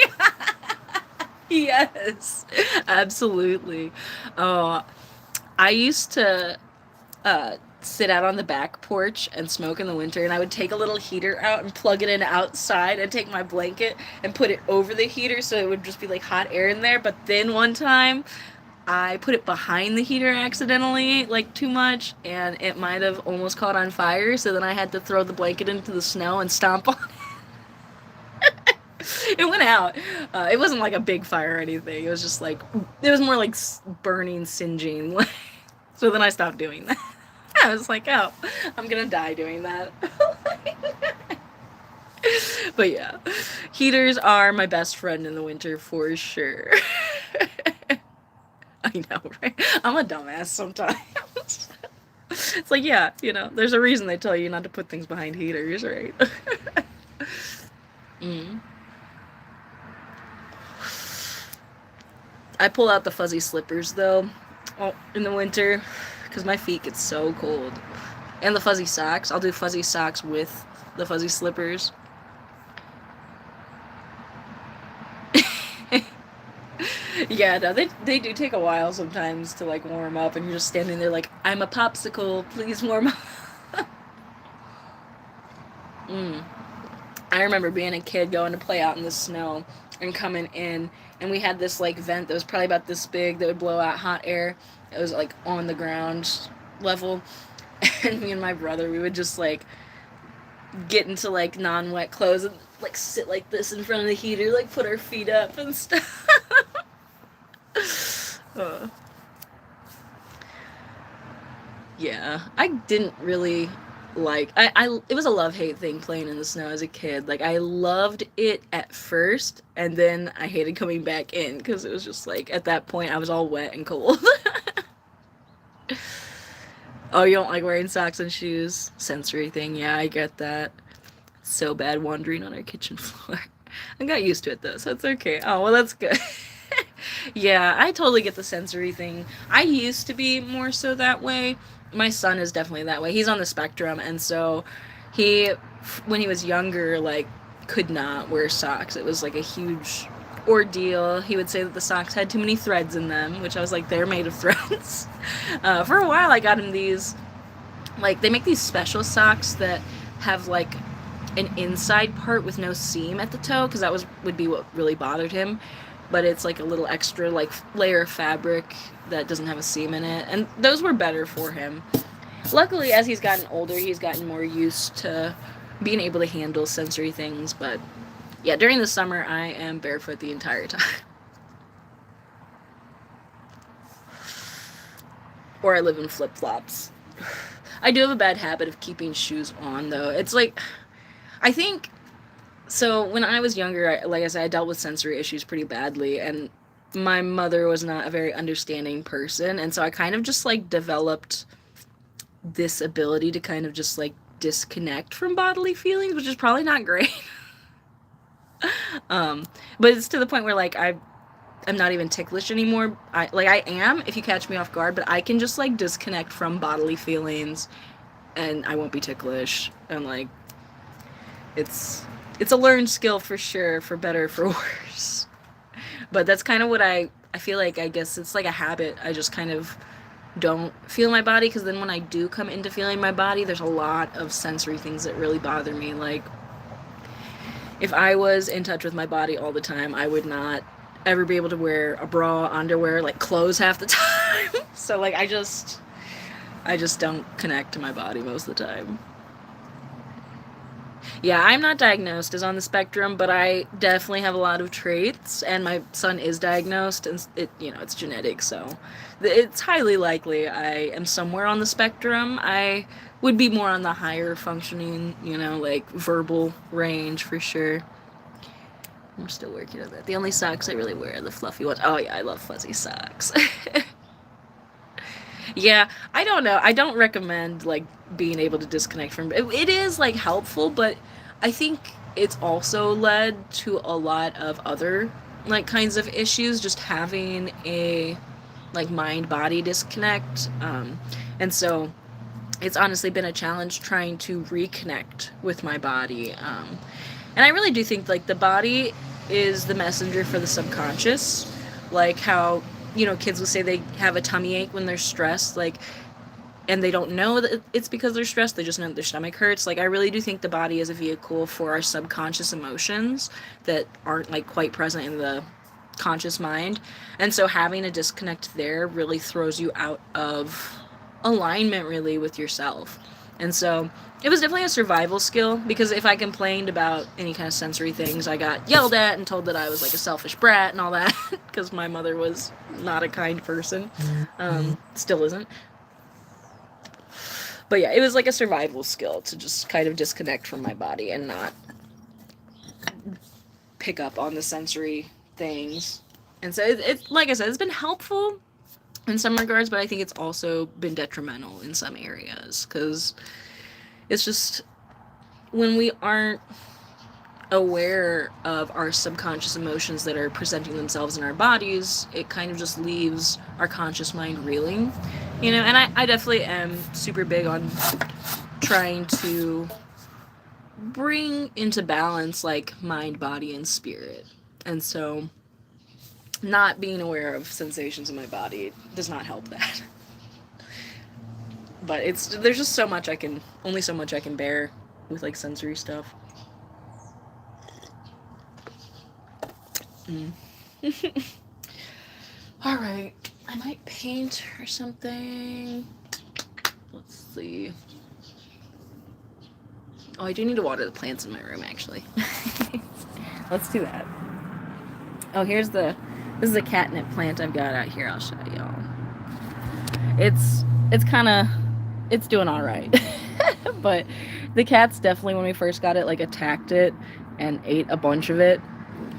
Yes. Absolutely. Oh, I used to sit out on the back porch and smoke in the winter, and I would take a little heater out and plug it in outside and take my blanket and put it over the heater so it would just be like hot air in there. But then one time I put it behind the heater accidentally, like too much, and it might have almost caught on fire. So then I had to throw the blanket into the snow and stomp on it. It went out. It wasn't like a big fire or anything. It was just like, it was more like burning, singeing. So then I stopped doing that. I was like, oh, I'm gonna die doing that. But yeah, heaters are my best friend in the winter for sure. I know, right? I'm a dumbass sometimes. It's like, yeah, there's a reason they tell you not to put things behind heaters, right? mm. I pull out the fuzzy slippers though, in the winter, because my feet get so cold. And the fuzzy socks. I'll do fuzzy socks with the fuzzy slippers. Yeah, no, they do take a while sometimes to like warm up, and you're just standing there like, I'm a popsicle, please warm up. I remember being a kid going to play out in the snow and coming in, and we had this like vent that was probably about this big that would blow out hot air. It was like on the ground level, and me and my brother, we would just like get into like non-wet clothes and like sit like this in front of the heater, like put our feet up and stuff. Yeah, I didn't really like it was a love-hate thing playing in the snow as a kid. Like I loved it at first, and then I hated coming back in because it was just like at that point I was all wet and cold. Oh, you don't like wearing socks and shoes? Sensory thing. Yeah, I get that. So bad wandering on our kitchen floor. I got used to it though, so it's okay. Oh, well, that's good. Yeah, I totally get the sensory thing. I used to be more so that way. My son is definitely that way. He's on the spectrum, and so he, when he was younger, like, could not wear socks. It was like a huge ordeal. He would say that the socks had too many threads in them, which I was like, they're made of threads. For a while, I got him these, like, they make these special socks that have, like, an inside part with no seam at the toe, because that would be what really bothered him. But it's like a little extra like layer of fabric that doesn't have a seam in it, and those were better for him. Luckily, as he's gotten older, he's gotten more used to being able to handle sensory things. But yeah, during the summer, I am barefoot the entire time. Or I live in flip-flops. I do have a bad habit of keeping shoes on, though. It's like, I think, so when I was younger, like I said, I dealt with sensory issues pretty badly, and my mother was not a very understanding person, and so I kind of just, like, developed this ability to kind of just, like, disconnect from bodily feelings, which is probably not great. But it's to the point where, like, I'm not even ticklish anymore. I am if you catch me off guard, but I can just, like, disconnect from bodily feelings, and I won't be ticklish, and, like, it's a learned skill for sure, for better or for worse. But that's kind of what I feel like. I guess it's like a habit. I just kind of don't feel my body, because then when I do come into feeling my body, there's a lot of sensory things that really bother me. Like, if I was in touch with my body all the time, I would not ever be able to wear a bra, underwear, like clothes half the time. So, like, I just don't connect to my body most of the time. Yeah, I'm not diagnosed as on the spectrum, but I definitely have a lot of traits, and my son is diagnosed, and it's genetic, so it's highly likely I am somewhere on the spectrum. I would be more on the higher functioning, like verbal range for sure. I'm still working on that. The only socks I really wear are the fluffy ones. Oh yeah, I love fuzzy socks. Yeah, I don't know. I don't recommend like being able to disconnect from it. It is like helpful, but I think it's also led to a lot of other like kinds of issues, just having a like mind body disconnect. And so it's honestly been a challenge trying to reconnect with my body. And I really do think like the body is the messenger for the subconscious, like how kids will say they have a tummy ache when they're stressed, like, and they don't know that it's because they're stressed, they just know that their stomach hurts. Like, I really do think the body is a vehicle for our subconscious emotions that aren't, like, quite present in the conscious mind. And so having a disconnect there really throws you out of alignment really with yourself. And so it was definitely a survival skill, because if I complained about any kind of sensory things, I got yelled at and told that I was like a selfish brat and all that, because my mother was not a kind person. Still isn't. But yeah, it was like a survival skill to just kind of disconnect from my body and not pick up on the sensory things. And so it's like I said, it's been helpful in some regards, but I think it's also been detrimental in some areas, because it's just when we aren't aware of our subconscious emotions that are presenting themselves in our bodies, it kind of just leaves our conscious mind reeling, you know. And I definitely am super big on trying to bring into balance like mind, body, and spirit. And so not being aware of sensations in my body does not help that. But there's just so much I can bear with like sensory stuff. All right, I might paint or something. Let's see. Oh, I do need to water the plants in my room, actually. Let's do that. Oh, this is a catnip plant I've got out here. I'll show y'all. It's doing all right. But the cats definitely, when we first got it, like attacked it and ate a bunch of it.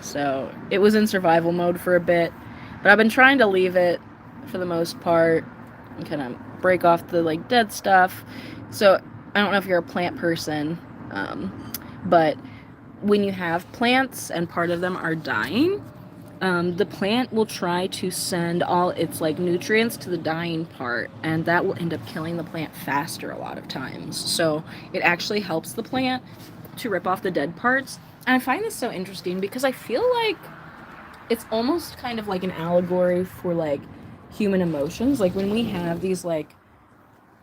So it was in survival mode for a bit. But I've been trying to leave it for the most part and kind of break off the like dead stuff. So I don't know if you're a plant person, but when you have plants and part of them are dying, the plant will try to send all its like nutrients to the dying part, and that will end up killing the plant faster a lot of times. So it actually helps the plant to rip off the dead parts. And I find this so interesting because I feel like it's almost kind of like an allegory for like human emotions. Like when we have these like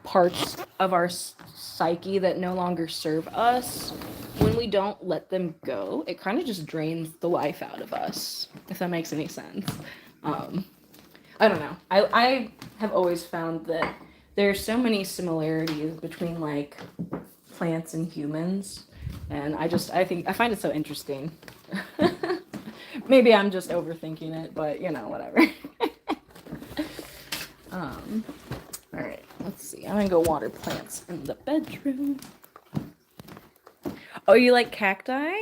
parts of our psyche that no longer serve us, when we don't let them go, it kind of just drains the life out of us, if that makes any sense. I don't know. I have always found that there are so many similarities between like plants and humans, and I find it so interesting. Maybe I'm just overthinking it, but you know, whatever. All right, let's see. I'm gonna go water plants in the bedroom. Oh, you like cacti?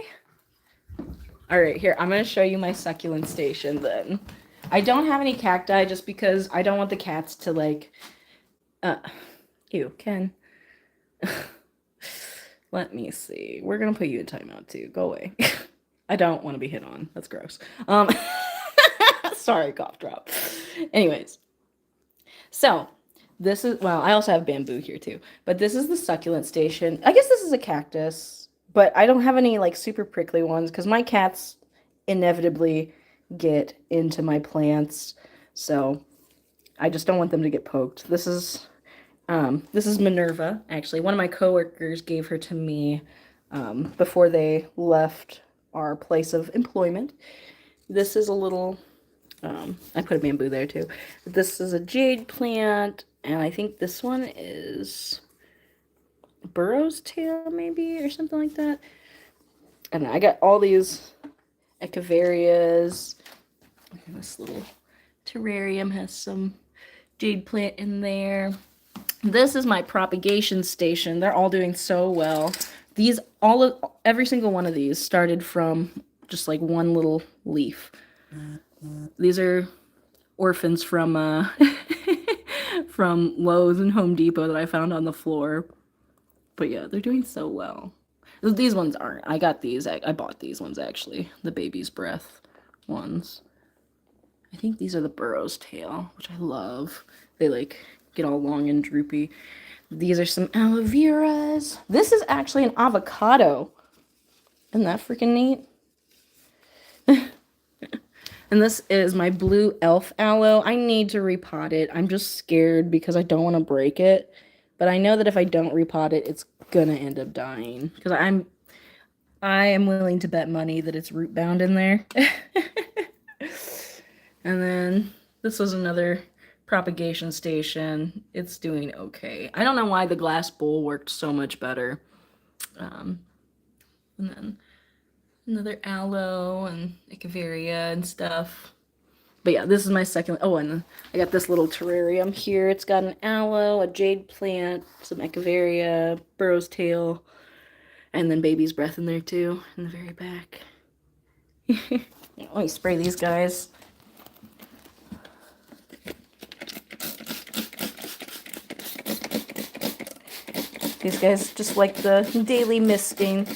All right, here, I'm gonna show you my succulent station then. I don't have any cacti just because I don't want the cats to like, ew, Ken. Let me see. We're gonna put you in timeout too. Go away. I don't want to be hit on. That's gross. Sorry, cough drop. Anyways, so this is, well, I also have bamboo here too, but this is the succulent station. I guess this is a cactus, but I don't have any like super prickly ones because my cats inevitably get into my plants, so I just don't want them to get poked. This is Minerva, actually. One of my coworkers gave her to me before they left our place of employment. This is a little, I put a bamboo there too. This is a jade plant, and I think this one is burro's tail maybe, or something like that. I don't know. I got all these echeverias. This little terrarium has some jade plant in there. This is my propagation station. They're all doing so well. Every single one of these started from just like one little leaf. These are orphans from from Lowe's and Home Depot that I found on the floor. But yeah, they're doing so well. These ones aren't. I got these. I bought these ones actually. The baby's breath ones. I think these are the burro's tail, which I love. They like get all long and droopy. These are some aloe veras. This is actually an avocado. Isn't that freaking neat? And this is my blue elf aloe. I need to repot it. I'm just scared because I don't want to break it. But I know that if I don't repot it, it's gonna end up dying. Because I am willing to bet money that it's root bound in there. And then this was another propagation station. It's doing okay. I don't know why the glass bowl worked so much better. And then another aloe and echeveria and stuff. But yeah, this is my second. Oh, and I got this little terrarium here. It's got an aloe, a jade plant, some echeveria, burro's tail, and then baby's breath in there too, in the very back. Let me spray these guys. These guys just like the daily misting.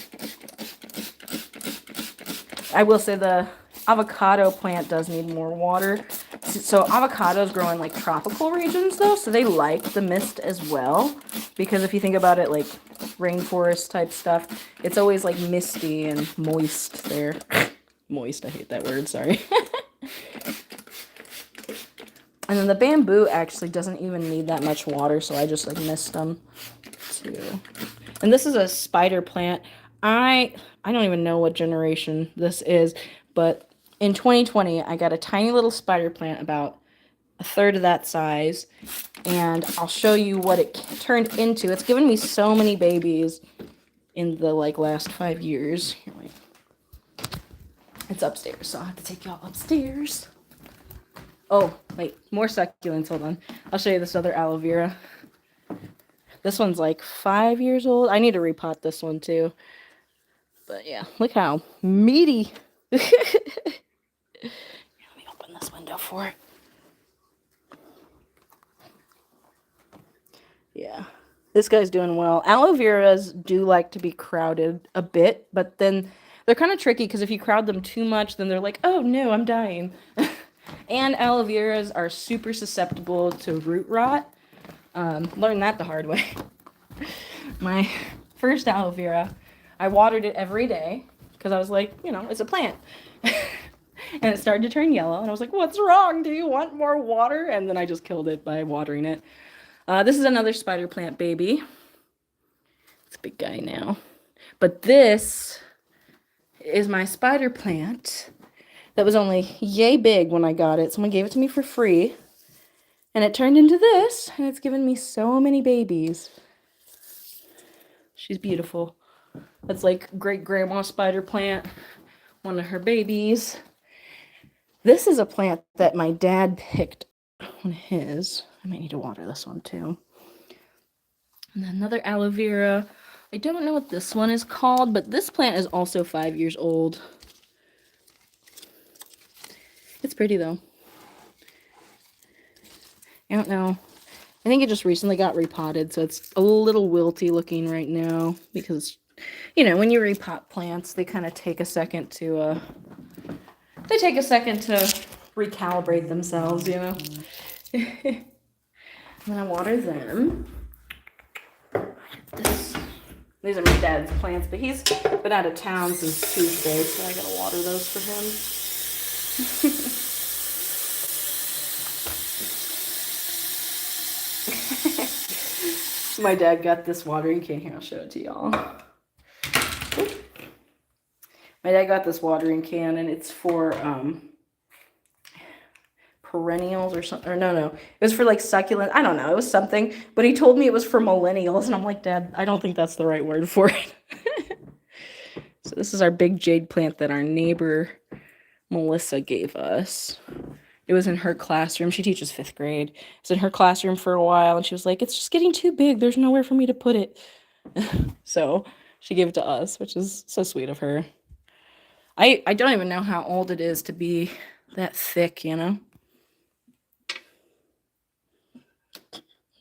I will say the avocado plant does need more water. So avocados grow in like tropical regions though, so they like the mist as well. Because if you think about it, like rainforest type stuff, it's always like misty and moist there. Moist, I hate that word, sorry. And then the bamboo actually doesn't even need that much water, so I just like mist them too. And this is a spider plant. I don't even know what generation this is, but in 2020 I got a tiny little spider plant about a third of that size, and I'll show you what it turned into. It's given me so many babies in the like last 5 years. Here, wait. It's upstairs, so I'll have to take y'all upstairs. Oh, wait, more succulents. Hold on. I'll show you this other aloe vera. This one's like 5 years old. I need to repot this one too. But yeah, look how meaty. Let me open this window for it. Yeah, this guy's doing well. Aloe veras do like to be crowded a bit, but then they're kind of tricky because if you crowd them too much, then they're like, oh no, I'm dying. And aloe veras are super susceptible to root rot. Learned that the hard way. My first aloe vera, I watered it every day because I was like, you know, it's a plant. And it started to turn yellow, and I was like, what's wrong? Do you want more water? And then I just killed it by watering it. This is another spider plant baby. It's a big guy now. But this is my spider plant that was only yay big when I got it. Someone gave it to me for free. And it turned into this, and it's given me so many babies. She's beautiful. That's like great grandma spider plant, one of her babies. This is a plant that my dad picked on his. I might need to water this one too. And then another aloe vera. I don't know what this one is called, but this plant is also 5 years old. It's pretty though. I don't know. I think it just recently got repotted, so it's a little wilty looking right now because, you know, when you repot plants, they kind of take a second to recalibrate themselves, you know. And then I water them. These are my dad's plants, but he's been out of town since Tuesday, so I gotta water those for him. My dad got this watering can. Here, I'll show it to y'all. My dad got this watering can, and it's for perennials or something. Or no, it was for like succulent. I don't know. It was something, but he told me it was for millennials, and I'm like, Dad, I don't think that's the right word for it. So this is our big jade plant that our neighbor Melissa gave us. It was in her classroom. She teaches 5th grade. It was in her classroom for a while, and she was like, it's just getting too big. There's nowhere for me to put it. So she gave it to us, which is so sweet of her. I don't even know how old it is to be that thick, you know?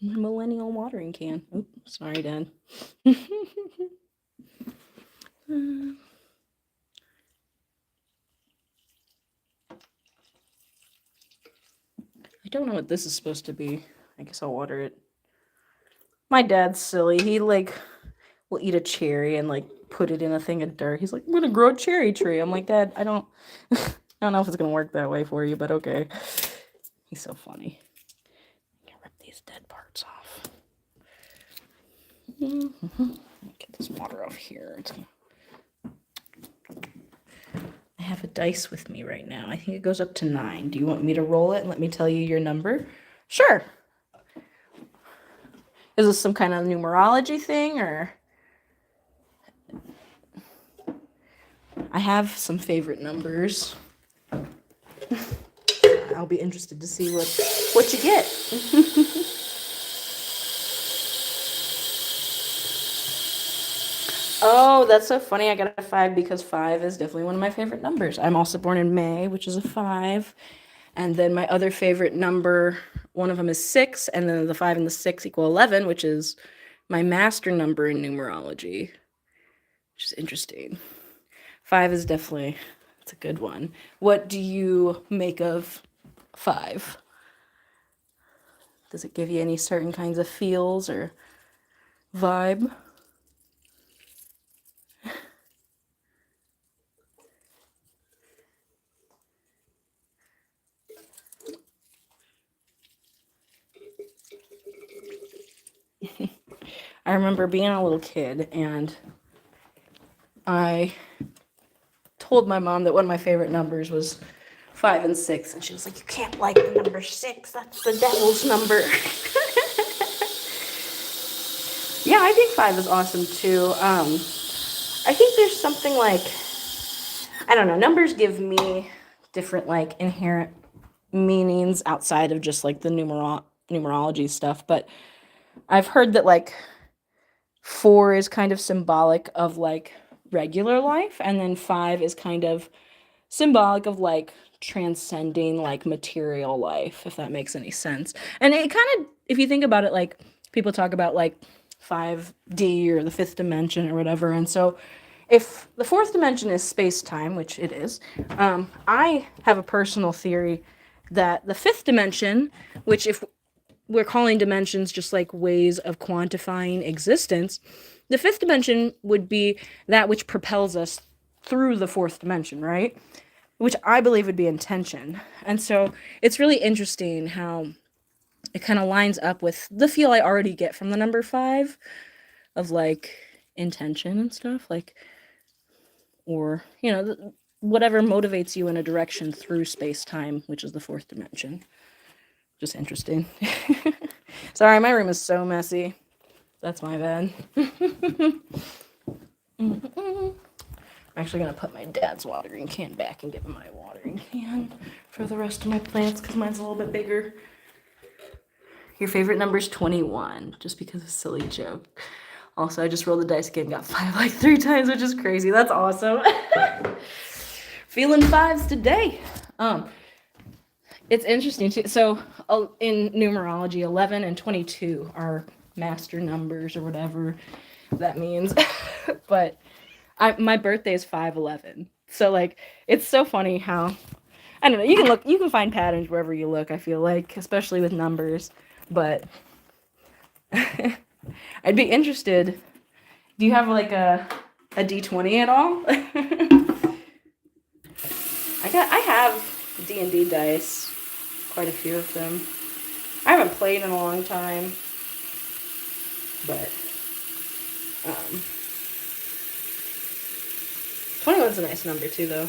My millennial watering can. Oops, sorry, Dad. I don't know what this is supposed to be. I guess I'll water it. My dad's silly. He like will eat a cherry and like put it in a thing of dirt. He's like, I'm gonna grow a cherry tree. I'm like, Dad, I don't know if it's gonna work that way for you, but okay. He's so funny. I can rip these dead parts off. Get this water off here. I have a dice with me right now. I think it goes up to 9. Do you want me to roll it and let me tell you your number? Sure. Is this some kind of numerology thing, or? I have some favorite numbers. I'll be interested to see what you get. Oh, that's so funny. I got a 5 because 5 is definitely one of my favorite numbers. I'm also born in May, which is a 5. And then my other favorite number, one of them is 6, and then the 5 and the 6 equal 11, which is my master number in numerology, which is interesting. 5 is definitely, it's a good one. What do you make of 5? Does it give you any certain kinds of feels or vibe? I remember being a little kid, and I told my mom that one of my favorite numbers was 5 and 6, and she was like, "You can't like the number 6. That's the devil's number." Yeah, I think 5 is awesome too. I think there's something like, I don't know, numbers give me different like inherent meanings outside of just like the numerology stuff, but I've heard that like 4 is kind of symbolic of like regular life, and then 5 is kind of symbolic of like transcending like material life, if that makes any sense. And it kind of, if you think about it, like people talk about like 5D or the fifth dimension or whatever, and so if the fourth dimension is space-time, which it is, I have a personal theory that the fifth dimension, which if we're calling dimensions just like ways of quantifying existence, the fifth dimension would be that which propels us through the fourth dimension, right? Which I believe would be intention. And so it's really interesting how it kind of lines up with the feel I already get from the number 5 of like intention and stuff, like, or, you know, whatever motivates you in a direction through space-time, which is the fourth dimension. Just interesting. Sorry, my room is so messy. That's my bad. I'm actually going to put my dad's watering can back and get my watering can for the rest of my plants because mine's a little bit bigger. Your favorite number is 21, just because of a silly joke. Also, I just rolled the dice again, got 5 like 3 times, which is crazy. That's awesome. Feeling 5s today. It's interesting too. So in numerology, 11 and 22 are master numbers or whatever that means. But my birthday is 5/11. So like it's so funny how, I don't know, you can find patterns wherever you look, I feel like, especially with numbers. But I'd be interested. Do you have like a D20 at all? I have D&D dice. Quite a few of them. I haven't played in a long time, but 21's a nice number too, though.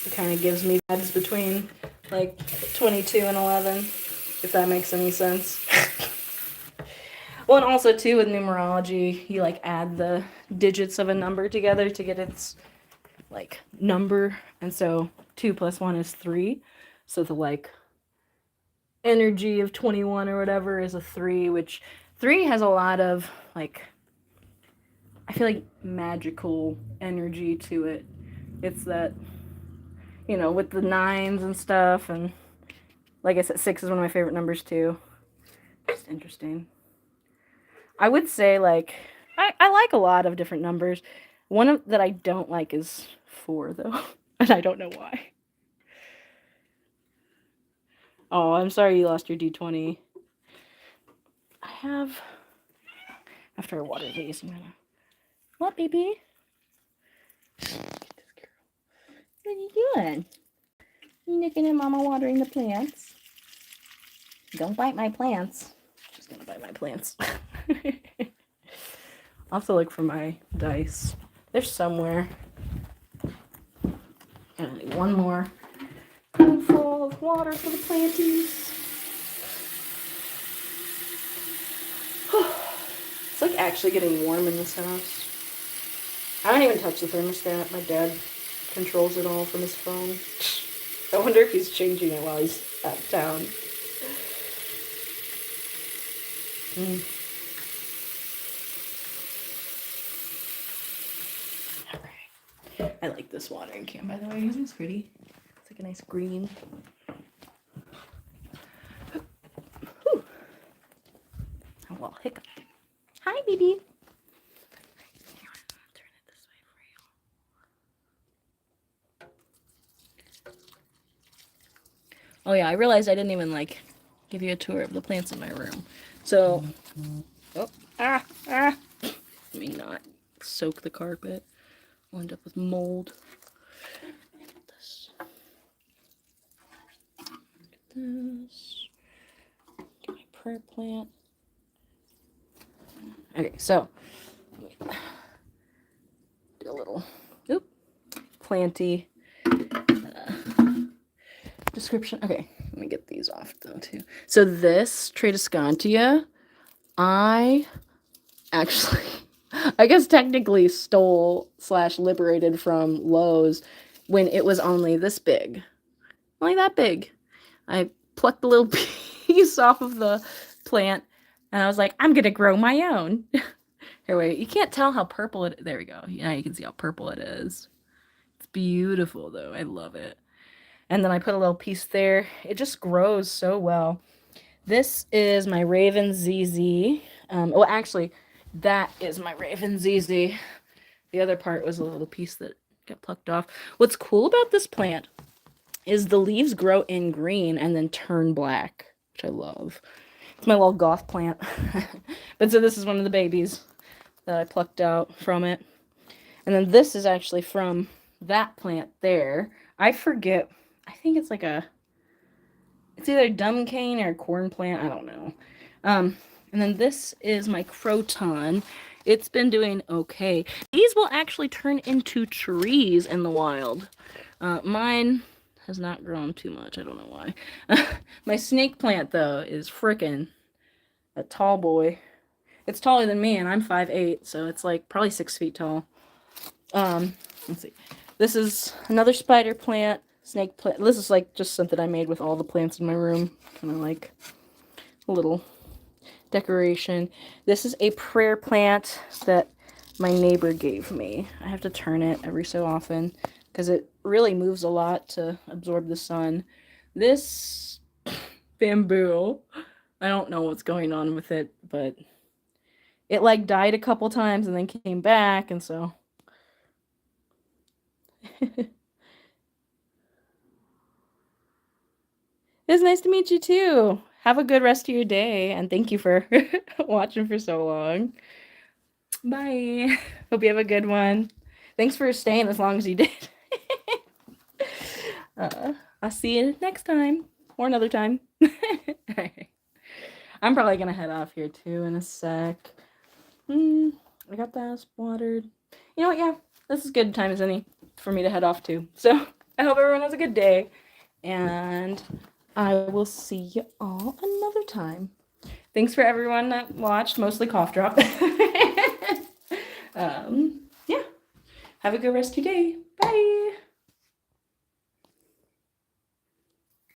It kind of gives me vibes between like 22 and 11, if that makes any sense. Well, and also too with numerology, you like add the digits of a number together to get its like number, and so 2 + 1 is 3, so the like energy of 21 or whatever is a 3, which 3 has a lot of like, I feel like, magical energy to it. It's that, you know, with the 9s and stuff, and like I said, 6 is one of my favorite numbers too. Just interesting. I would say like I like a lot of different numbers. One that I don't like is 4 though, and I don't know why. Oh, I'm sorry you lost your D20. I have, after I water these, I'm gonna, what, baby? What are you doing? You looking at Mama watering the plants? Don't bite my plants. She's gonna bite my plants. I'll have to look for my dice. There's somewhere. And I need one more full of water for the planties. It's like actually getting warm in this house. I don't even touch the thermostat. My dad controls it all from his phone. I wonder if he's changing it while he's out of town. Alright. I like this watering can, by the way. Isn't this pretty? It's like a nice green. Whew. Oh, well, hiccup. Hi, baby. Turn it this way for you. Oh yeah, I realized I didn't even give you a tour of the plants in my room. So, let me not soak the carpet. I'll end up with mold. This. Get my prayer plant. Okay, so do a little planty description. Okay, let me get these off though too. So this Tradescantia, I actually, I guess technically stole / liberated from Lowe's when it was only this big, only that big. I plucked a little piece off of the plant, and I was like, I'm gonna grow my own. Here, wait, you can't tell how purple it. There we go. Now you can see how purple it is. It's beautiful though. I love it. And then I put a little piece there. It just grows so well. This is my Raven ZZ. Well, actually, that is my Raven ZZ. The other part was a little piece that got plucked off. What's cool about this plant is the leaves grow in green and then turn black, which I love. It's my little goth plant. But so this is one of the babies that I plucked out from it. And then this is actually from that plant there. I forget. I think it's it's either dumb cane or corn plant. I don't know. And then this is my croton. It's been doing okay. These will actually turn into trees in the wild. Mine has not grown too much. I don't know why. My snake plant, though, is frickin' a tall boy. It's taller than me, and I'm 5'8", so it's probably 6 feet tall. Let's see. This is another spider plant. Snake plant. This is just something I made with all the plants in my room. Kind of like a little decoration. This is a prayer plant that my neighbor gave me. I have to turn it every so often because it really moves a lot to absorb the sun. This bamboo, I don't know what's going on with it, but it died a couple times and then came back, and so it's nice to meet you too. Have a good rest of your day, and thank you for watching for so long. Bye. Hope you have a good one. Thanks for staying as long as you did. I'll see you next time, or another time. Right. I'm probably gonna head off here too in a sec. I got the house watered. You know what? Yeah, this is good time as any for me to head off too. So I hope everyone has a good day, and I will see you all another time. Thanks for everyone that watched, mostly Cough Drop. Yeah. Have a good rest of your day. Bye.